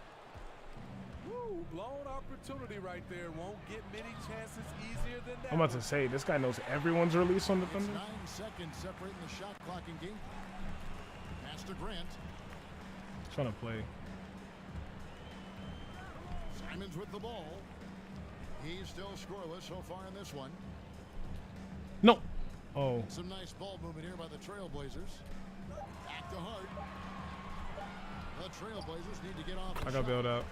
Woo, blown opportunity right there. Won't get many chances easier than that. I'm about to say, this guy knows everyone's release on the It's Thunder. 9 seconds separating the shot clock and game. Pass to Grant. Trying to play. Simons with the ball. He's still scoreless so far in this one. No. Oh. Some nice ball movement here by the Trailblazers. Back to Hart. The Trailblazers need to get off the I got shot. bailed out.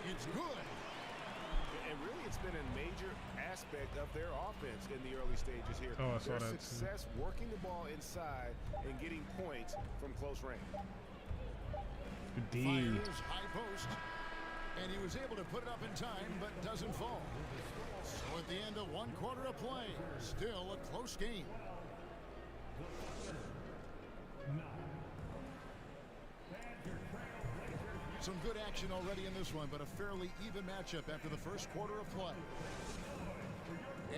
It's good. And really, it's been a major aspect of their offense in the early stages here. Oh, I saw their that too. success working the ball inside and getting points from close range. D. Fires high post. And he was able to put it up in time, but doesn't fall. So at the end of one quarter of play, still a close game. Some good action already in this one, but a fairly even matchup after the first quarter of play.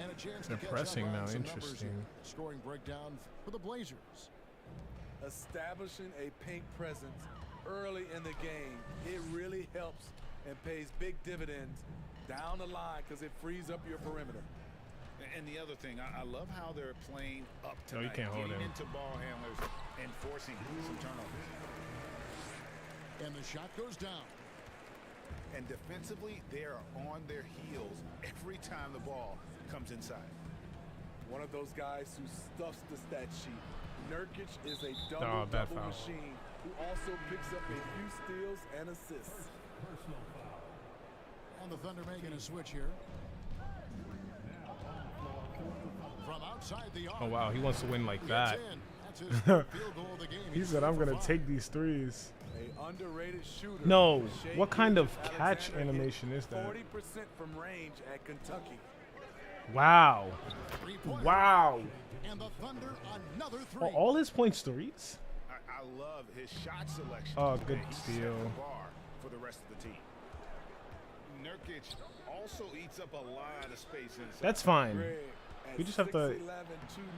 And a chance They're to catch pressing up on now. some numbers Interesting. here. Scoring breakdown for the Blazers. Establishing a paint presence early in the game, it really helps and pays big dividends down the line because it frees up your perimeter. And the other thing, I love how they're playing up No, you tonight, can't hold getting him. into ball handlers and forcing some turnovers. And the shot goes down. And defensively, they are on their heels every time the ball comes inside. One of those guys who stuffs the stat sheet. Nurkic is a bad double-double foul. machine who also picks up a few steals and assists. And the Thunder making a switch here. From outside the arc. Oh, wow. He wants to win like It's that. in. That's his third field goal of the game. He He's said, 4 I'm for going to 5. take these threes. A underrated shooter. No. Shea What kind of Gilgeous catch Alexander hit animation is that? 40% from range at Kentucky. Wow. Three-pointer. Wow. And the Thunder another Are three. all his points threes? I love his shot selection. Oh, good And he set steal. the bar for the rest of the team. Nurkic also eats up a lot of space inside. That's fine. Greg, at We just have to. 6'11",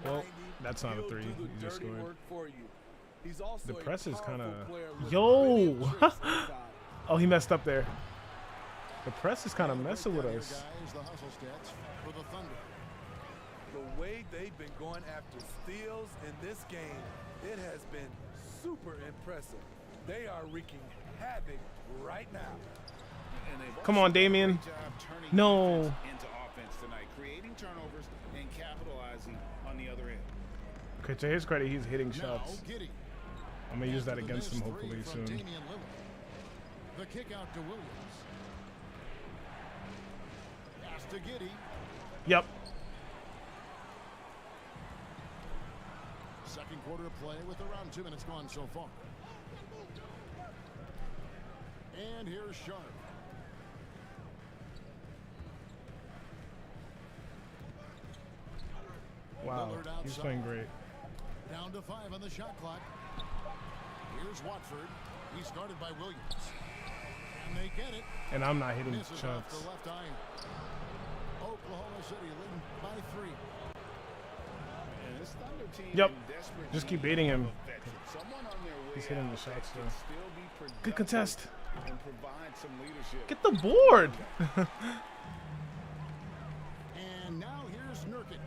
Well, 290, that's not a he'll three. do the He just dirty scored. work for you. He's also The a press is powerful kind of. player with Yo! brilliant tricks inside. Oh, he messed up there. The press is kind of And the messing with breakdown us. here, guys, the hustle stats for the Thunder. The way they've been going after steals in this game, it has been super impressive. They are wreaking havoc right now. And they've Come also on, done a Damian. great job turning No. defense into offense tonight, creating turnovers and capitalizing on the other end. Okay, to his credit, he's hitting Now shots. Giddey. I'm going to use that After the against him missed hopefully three from soon. Damian Lillard. The kick out to Williams. Pass to Giddey. Yep. Second quarter of play with around 2 minutes gone so far. And here's Sharp. Wow, he's playing great. Down to 5 on the shot clock. Here's Watford. He's guarded by Williams. And they get it. And I'm not hitting Misses off shots. the left iron. Oklahoma City leading by 3. And this Thunder team Yep. in desperate Just keep need baiting him. of a veteran. Someone on their way He's hitting the out shots, that can though. still be Good productive contest. and provide some leadership. Get the board. And now here's Nurkic.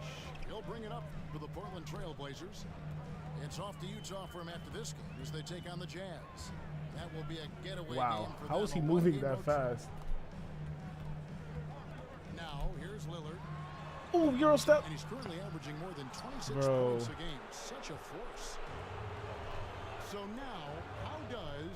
He'll bring it up for the Portland Trail Blazers. It's off to Utah for him after this game as they take on the Jazz. That will be a getaway Wow. game for How them, is he a moving one-game that road trip. fast? Now here's Lillard. Ooh, Euro step. And he's currently averaging more than 26 Bro. points a game. Such a force. So now, how does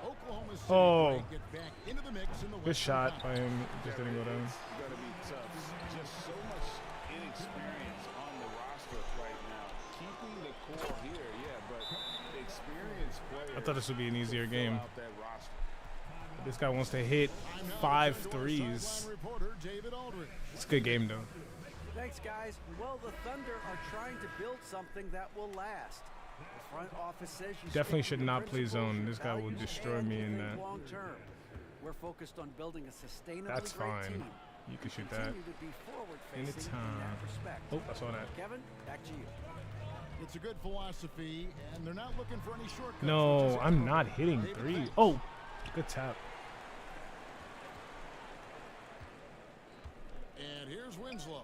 Oklahoma City Oh. get back into the mix in the Good Western shot Conference? by him. Just didn't go down. It's going to be tough. Just so much inexperience on the roster right now. Keeping the core here, yeah, but experienced players. I thought this would be an easier fill game. out that roster. This guy wants to hit 5 threes. Sideline reporter David Aldridge. It's a good game, though. Thanks, guys. Well, the Thunder are trying to build something that will last. The front office says you Definitely stick should to the not play principles, zone. This guy will values, destroy and me in think that. long term. We're focused on building a sustainably That's great fine. team. You can We shoot that. continue to be forward-facing in Anytime. that respect. Oh, I saw that. Kevin, back to you. It's a good philosophy, and they're not looking for any shortcuts. which No, is I'm appropriate. not hitting David 3. Banks. Oh, good tap. And here's Winslow.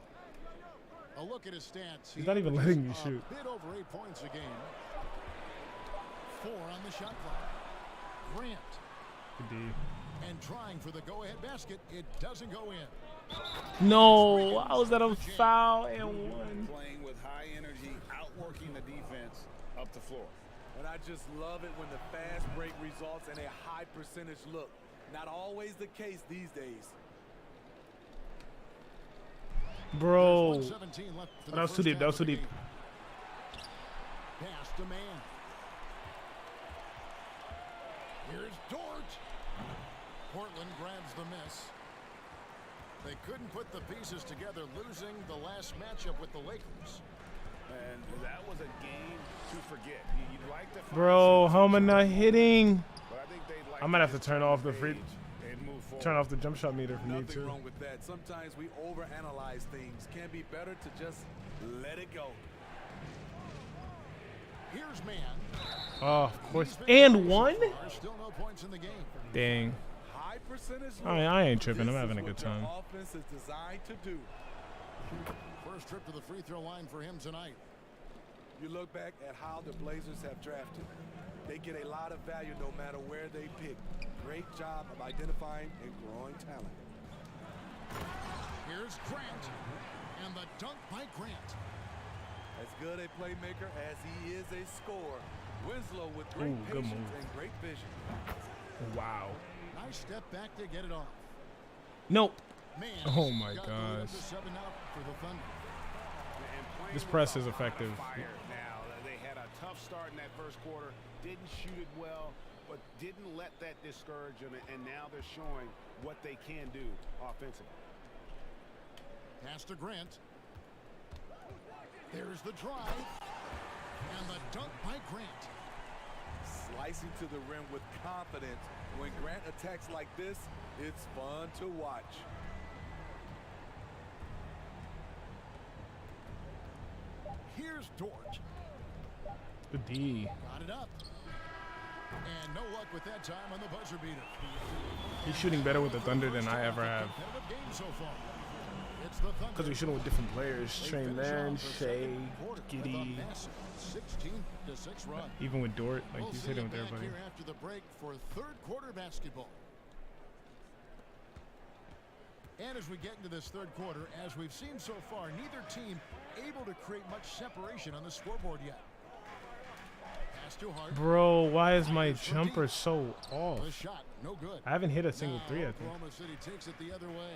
A look at his stats. He's not even letting you averages shoot. A bit over 8 points a game. 4 on the shot clock. Grant. Good D. And trying for the go-ahead basket. It doesn't go in. No, how was that a foul and one? Playing with high energy, outworking the defense up the floor. And I just love it when the fast break results in a high percentage look. Not always the case these days. Bro. 1:17 left for the That was too first deep. That half was of too the deep. game. Pass to man. Here's Dort. Portland grabs the miss. They couldn't put the pieces together, losing the last matchup with the Lakers. And that was a game to forget. You'd like to find Bro, some how am I not hitting? but I think they'd like I might have to just turn off the free, page and move forward. turn off the jump shot meter for me Nothing too. wrong with that. Sometimes we overanalyze things. Can be better to just let it go. Here's man. Oh, of course. And one? Still no points in the game. Dang. High percentage. I ain't tripping. I'm This having is a good what your time. offense is designed to do. First trip to the free throw line for him tonight. You look back at how the Blazers have drafted. They get a lot of value no matter where they pick. Great job of identifying and growing talent. Here's Grant. And the dunk by Grant. As good a playmaker as he is a scorer. Winslow with great Ooh, good patience move. and great vision. Wow. Nice step back to get it off. Nope. Man, Oh my got the lead up gosh. to 7 out for the Thunder. And playing This with press a is lot of effective. fire now. They had a tough start in that first quarter. Didn't shoot it well, but didn't let that discourage them. And now they're showing what they can do offensively. Pass to Grant. There's the drive. And the dunk by Grant. Slicing to the rim with confidence. When Grant attacks like this, it's fun to watch. Here's Dort. Good D. Got it up. And no luck with that time on the buzzer beater. He's shooting better with the Thunder than I ever have. Competitive game so far. It's the Thunder. Because we're shooting with different players. They Trey finish Man, off the Shea, second quarter with a Giddy. massive 16-6 run. Even with Dort, like We'll he's see hitting you with back everybody. here after the break for third quarter basketball. And as we get into this third quarter, as we've seen so far, neither team able to create much separation on the scoreboard yet. Pass to Hart. Bro, why is my jumper so off? The shot, no good. I haven't hit a single Now three, I think. Oklahoma City takes it the other way.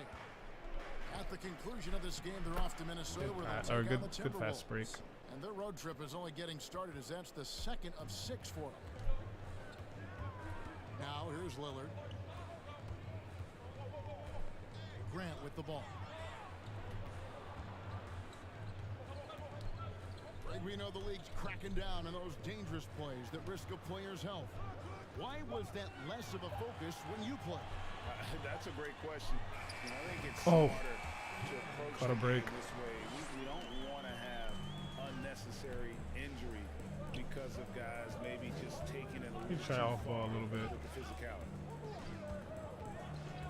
At the conclusion of this game, they're off to Minnesota where they'll take on the good fast break. Timberwolves. And their road trip is only getting started as that's the second of 6 for them. Now here's Lillard. Grant with the ball. We know the league's cracking down on those dangerous plays that risk a player's health. Why was that less of a focus when you play? That's a great question. You know, I think it's smarter to approach Caught a break. this way. We don't want to have unnecessary injury because of guys maybe just taking it a little try too off ball a little bit. with the physicality.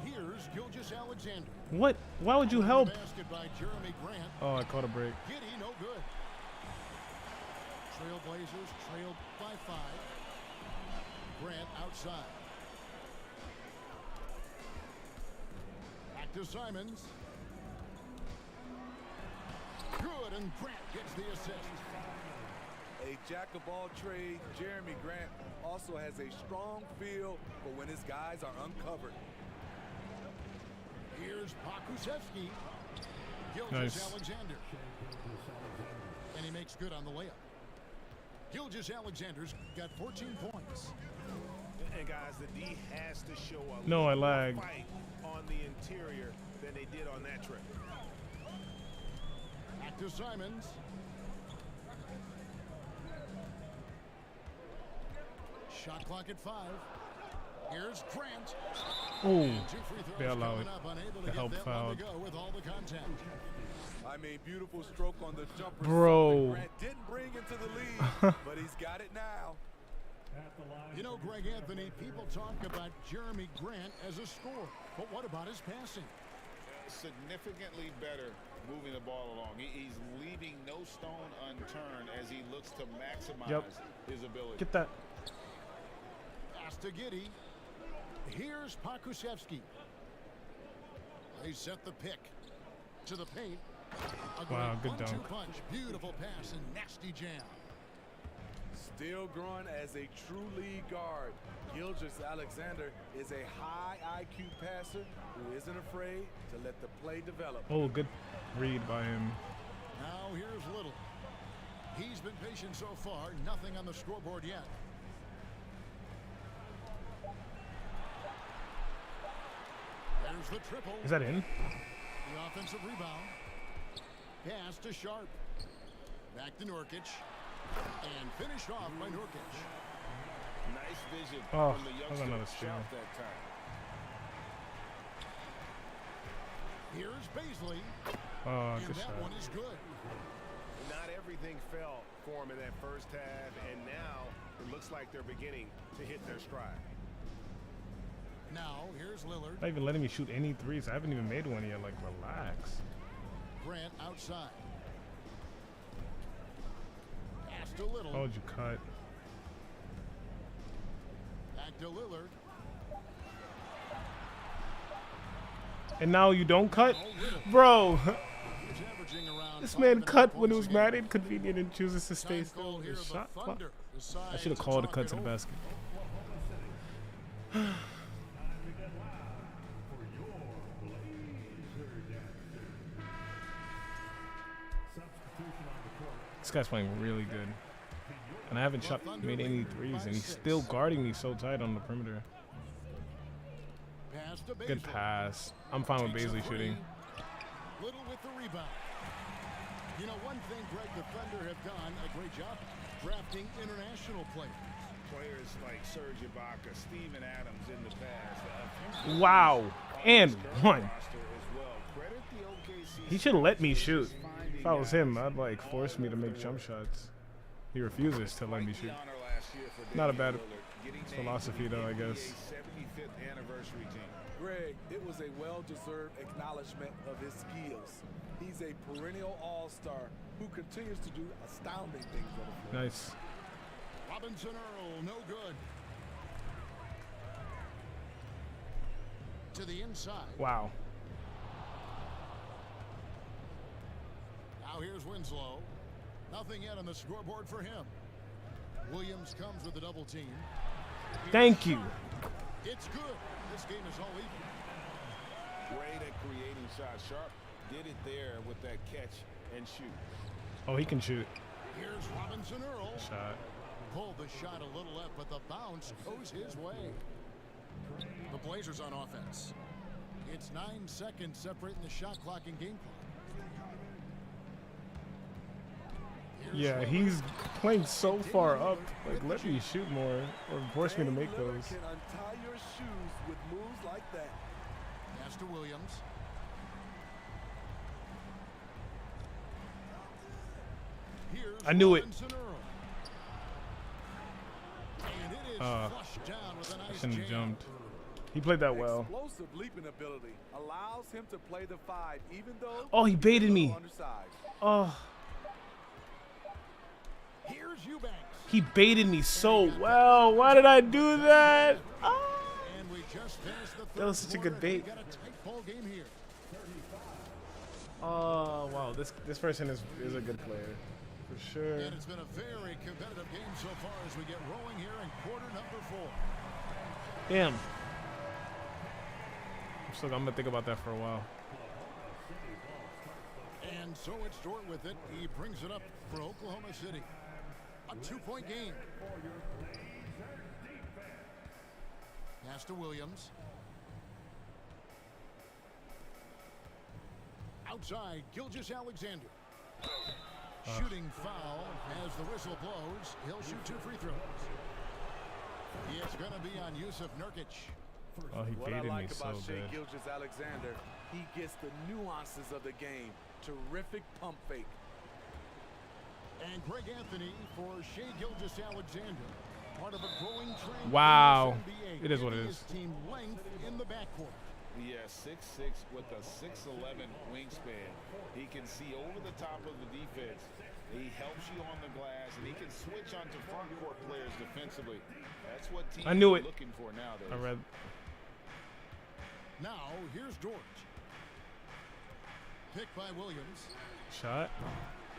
Here's Gilgeous Alexander. What? Why would you help? Basket by Jeremy Grant. Oh, I caught a break. Giddy, no good. Trailblazers trailed by 5. Grant outside. Back to Simons. Good, and Grant gets the assist. A jack of all trades, Jeremy Grant also has a strong feel for when his guys are uncovered. Here's Pakusevsky. Gilgeous Nice. Alexander. And he makes good on the layup. Gilgeous Alexander's got 14 points. And guys, the D has to show a No, I little more lagged. fight on the interior than they did on that trip. Back to Simons. Shot clock at 5. Here's Grant. Oh, And 2 free throws they allowed coming up, unable to the get help that foul. one to go with all the contact. I mean, beautiful stroke on the jumper. Bro. Something Grant didn't bring into the lead, but he's got it now. You know, Greg Anthony, people talk about Jeremy Grant as a scorer, but what about his passing? Significantly better moving the ball along. He's leaving no stone unturned as he looks to maximize his ability. Get that. Pass to Giddy. Here's Pakusevsky. They set the pick to the paint. A Wow, great good 1-2 dunk. punch. Beautiful pass and nasty jam. Still growing as a true lead guard, Gilgeous Alexander is a high IQ passer who isn't afraid to let the play develop. Oh, good read by him. Now here's Little. He's been patient so far. Nothing on the scoreboard yet. There's the triple. Is that in? The offensive rebound. Pass to Sharp. Back to Nurkic. And finished off by Nurkic. Nice vision Oh, from the that was youngster another steal. Sharp that time. Here's Baisley. Oh, And good that shot. one is good. Not everything fell for him in that first half, and now it looks like they're beginning to hit their stride. Now here's Lillard. Not even letting me shoot any threes. I haven't even made one yet. Like, relax. Grant outside. Pass to Little. Oh, you cut. Back to Lillard. And now you don't cut? Bro, He's averaging around this 5 man and a half cut when it points was a game. mad inconvenient and chooses to stay Time still. call here, His the shot clock. Thunder I decide should have called a cut to the talk it basket. This guy's playing really good. And I haven't made any threes, and he's still guarding me so tight on the perimeter. Pass to Good Baisley. pass. I'm fine with Takes a Baisley three. shooting. Little with the rebound. You know, one thing, Greg, the Thunder have done a great job drafting international players. Players like Serge Ibaka, Steven Adams in the past. Wow. And one. Roster as well. Credit the OKC He should let me shoot. finding If I was him, guys I'd like force me to make jump shots. He refuses to let me Quite the shoot. honor last year for Not a Damian bad Lillard, getting named philosophy, to the though, I NBA guess. 75th anniversary team. Greg, it was a well-deserved acknowledgement of his skills. He's a perennial all-star who continues to do astounding things on the floor. Nice. Robinson Earl, no good. To the inside. Wow. Now here's Winslow. Nothing yet on the scoreboard for him. Williams comes with a double team. Thank you. It's good. This game is all even. Great at creating shots. Sharp did it there with that catch and shoot. Oh, he can shoot. Here's Robinson Earl. Shot. Pulled the shot a little left, but the bounce goes his way. The Blazers on offense. It's 9 seconds separating the shot clock and game clock. Yeah, he's playing so far up. Like, let me shoot more or force me to make those. Can untie your shoes with moves like that. Pass to Williams. Here's I knew it. Robinson Earl. And it is flushed down with a I nice shouldn't have jam. jumped. He played that well. Explosive leaping ability allows him to play the 5 even though Oh, he baited he's a me. little undersized. Oh, Here's Eubanks. he baited me so well. Why did I do that? Oh, And we just finished the that was such a good quarter. bait. We got a tight ball game here. Oh, wow. This person is a good player. For sure. And it's been a very competitive game so far as we get rolling here in quarter number 4. Damn. I'm going to think about that for a while. And so it's Dort with it. He brings it up for Oklahoma City. A 2-point game. Pass to Williams. Outside, Gilgeous-Alexander. Shooting foul as the whistle blows. He'll shoot 2 free throws. It's going to be on Yusuf Nurkic. Oh, he What I baited me like so about Shai good. Gilgeous-Alexander, he gets the nuances of the game. Terrific pump fake. And Greg Anthony for Shai Gilgeous-Alexander. Part of a growing trend. Wow. in the NBA. It is what it Giving is. his team length in the backcourt. Yeah, 6'6" with a 6'11" wingspan. He can see over the top of the defense. He helps you on the glass, and he can switch onto front court players defensively. That's what teams I knew are it. looking for nowadays. I read. Now, here's Dort. Picked by Williams. Shot.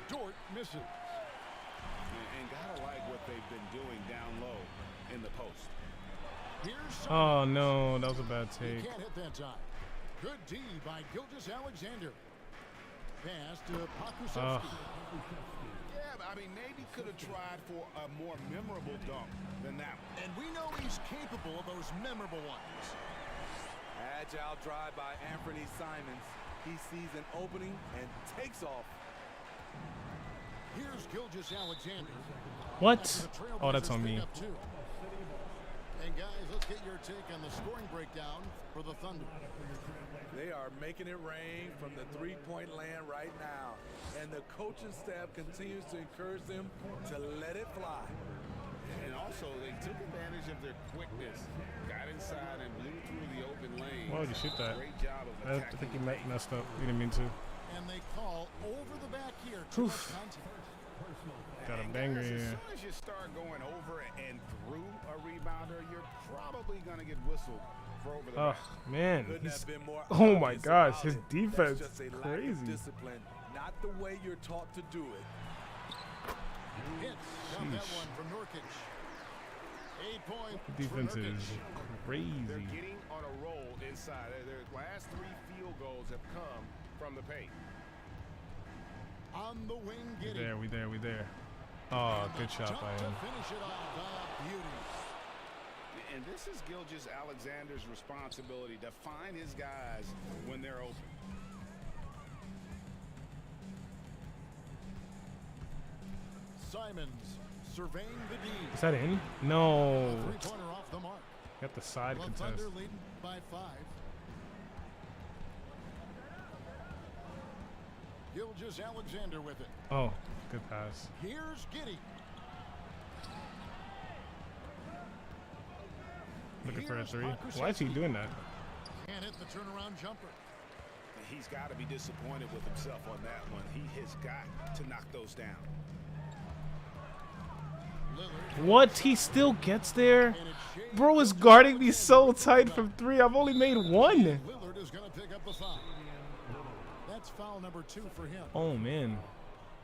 Dort misses. And gotta like what they've been doing down low in the post. Here's Oh, no. That was a bad He take. can't hit that time. Good D by Gilgeous-Alexander. Pass to Pakusevsky. Yeah, but I mean, maybe could have tried for a more memorable dunk than that one. And we know he's capable of those memorable ones. Agile drive by Anthony Simons. He sees an opening and takes off. Here's Gilgeous-Alexander. What? Oh, that's on me. And guys, let's get your take on the scoring breakdown for the Thunder. They are making it rain from the three-point land right now. And the coaching staff continues to encourage them to let it fly. And also, they took advantage of their quickness, got inside and blew through the open lane. Why would you shoot that? Great job of I attacking. think he messed up. He didn't mean to. And they call over the back here. Too much contact. Got a And banger guys, here. as soon as you start going over and through a rebounder, you're probably going to get whistled for over the Oh, back. man. Couldn't He's, have been more oh, my obvious gosh. about His it. defense That's just is a lack of crazy. discipline, not the way you're taught to do it. Hit. Got that Sheesh. one from Nurkic. 8 points. Defense for Nurkic. is They're crazy. getting on a roll inside. Their last 3 field goals have come from the paint. On the wing, We Giddey. there, we there, we there. Oh, good shot Jump by to him. finish it off. Beauty. And this is Gilgeous-Alexander's responsibility to find his guys when they're open. Simons surveying the D. Is that in? No. Three-pointer off the mark. Got the side The contest. Thunder leading by 5. Gilgeous-Alexander with it. Oh, good pass. Here's Giddey. Looking for a Here's 3. Pakusevsky. Why is he doing that? Can't hit the turnaround jumper. He's got to be disappointed with himself on that one. He has got to knock those down. Lillard. What? He still gets there? Bro is guarding me so tight from 3. I've only made 1. Lillard is going to pick up the foul. That's foul number 2 for him. Oh, man.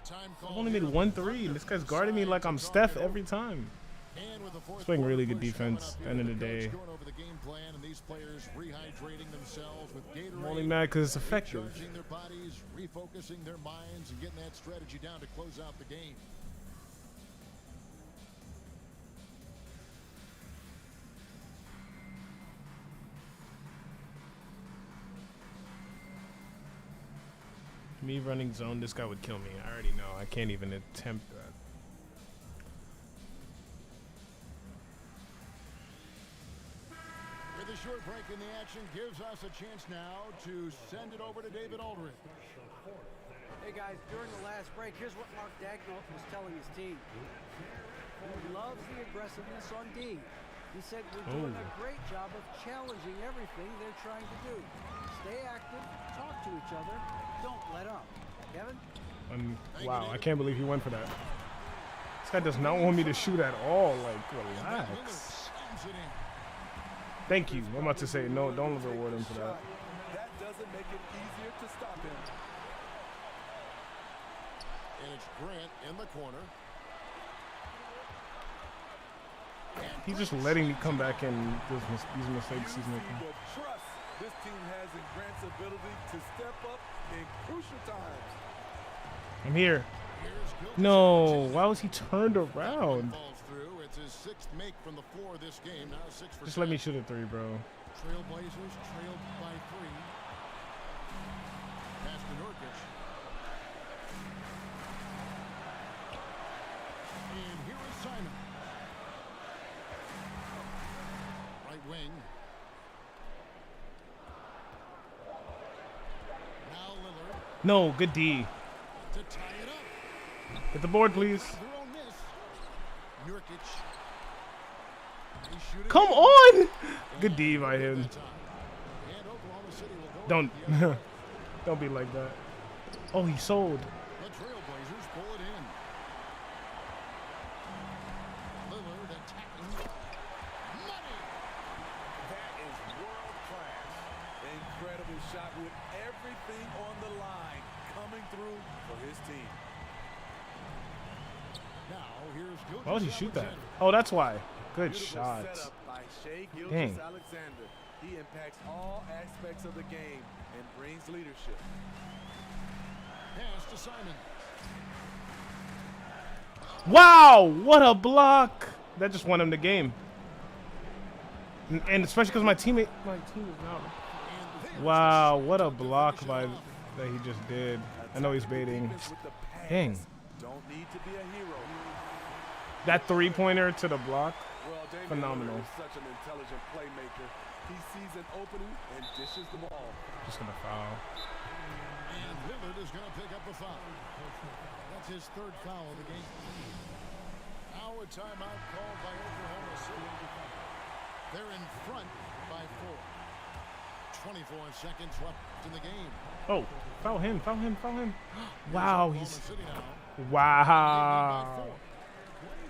Time I've call only made here. 1 3. This guy's guarding me like I'm Steph every time. And with the fourth He's playing really quarter good push coming defense. up End of here, the day. coach going over the game plan and these players rehydrating themselves with Gatorade. I'm only mad because it's effective. Recharging their bodies, refocusing their minds, and getting that strategy down to close out the game. Me running zone, this guy would kill me. I already know. I can't even attempt that. With a short break in the action gives us a chance now to send it over to David Aldridge. Hey guys, during the last break, here's what Mark Dagnall was telling his team. He loves the aggressiveness on D. He said we're doing a great job of challenging everything they're trying to do. Stay active, talk to each other, don't let up. Kevin? Wow, I can't believe he went for that. This guy does not want me to shoot at all. Like, relax. Thank you. I'm about to say, no, don't reward him for that. That doesn't make it easier to stop him. And it's Grant in the corner. He's just letting me come back and do these mistakes he's making. The trust this team has in Grant's ability to step up in crucial times. I'm here. No, why was he turned around? It's his sixth make from the floor this game. Now 6 for Just let me shoot a three, bro. Trailblazers trailed by 3. Pass to Nurkic. And here is Simon. Right wing. Now Lillard. No, good D. To tie it up. Get the board, please. Their own miss. Nurkic. Come on! Good D by him. Don't don't be like that. Oh, he sold. The Trailblazers pull it in. Lillard attacking. Money. That is world class. Incredible shot with everything on the line coming through for his team. Now here's Why would he shoot that? Oh, that's why. Good shots. Setup by Shai Dang. Alexander. He impacts all aspects of the game and brings leadership. Pass to Simon. Wow, what a block! That just won him the game. And especially because my team is now. Wow, what a block by that he just did. I know he's baiting. Dang. Don't need to be a hero. That three-pointer to the block, Well, Damian phenomenal. Lillard is such an intelligent playmaker. He sees an opening and dishes the ball. Just gonna foul. And Lillard is going to pick up a foul. That's his third foul of the game. Now a timeout called by Oklahoma City. They're in front by 4. 24 seconds left in the game. Oh, foul him, foul him, foul him. Wow, he's City now. wow.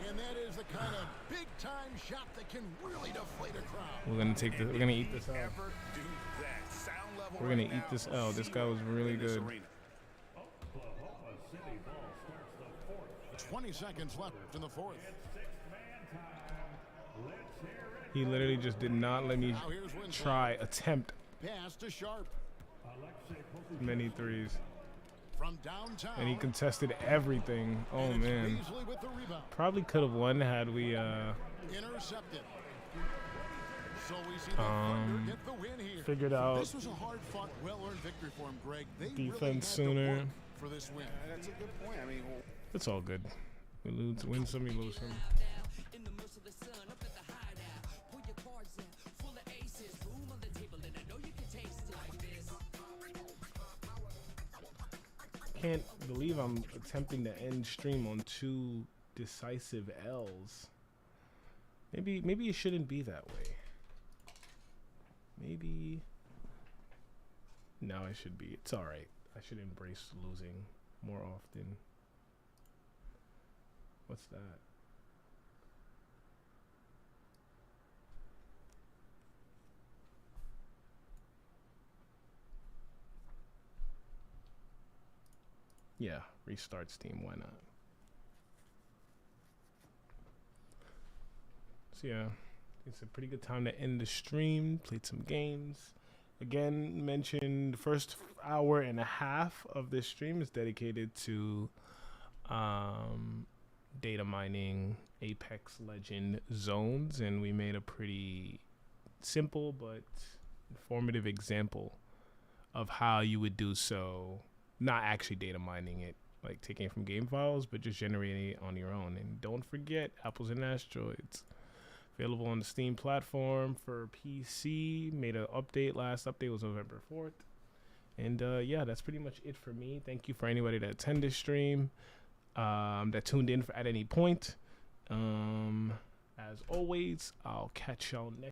And that is the kind of big-time shot that can really deflate a crowd. We're gonna take this. We're gonna eat this out. We're gonna eat this out. This guy was really good. 20 seconds left in the fourth. He literally just did not let me attempt Pass to Sharp. many threes. From downtown. And he contested everything. Oh man. Beasley with the rebound. Probably could have won had we Intercepted. So we see the Thunder get the win here. figured out This was a hard-fought, well-earned victory for him, Greg. They defense really had to sooner. work for this win. That's a good point. I mean, It's all good. We lose, win some, we lose some. Can't believe I'm attempting to end stream on 2 decisive L's. Maybe it shouldn't be that way. Maybe. No, I should be. It's all right. I should embrace losing more often. What's that? Yeah, restart Steam. Why not? So yeah, it's a pretty good time to end the stream. Played some games. Again, mentioned the first hour and a half of this stream is dedicated to data mining Apex Legend zones, and we made a pretty simple but informative example of how you would do so, not actually data mining it, like taking it from game files, but just generating it on your own. And don't forget Apples and Asteroids. Available on the Steam platform for PC. Made an update. Last update was November 4th. And yeah, that's pretty much it for me. Thank you for anybody that attended the stream, that tuned in at any point. As always, I'll catch y'all next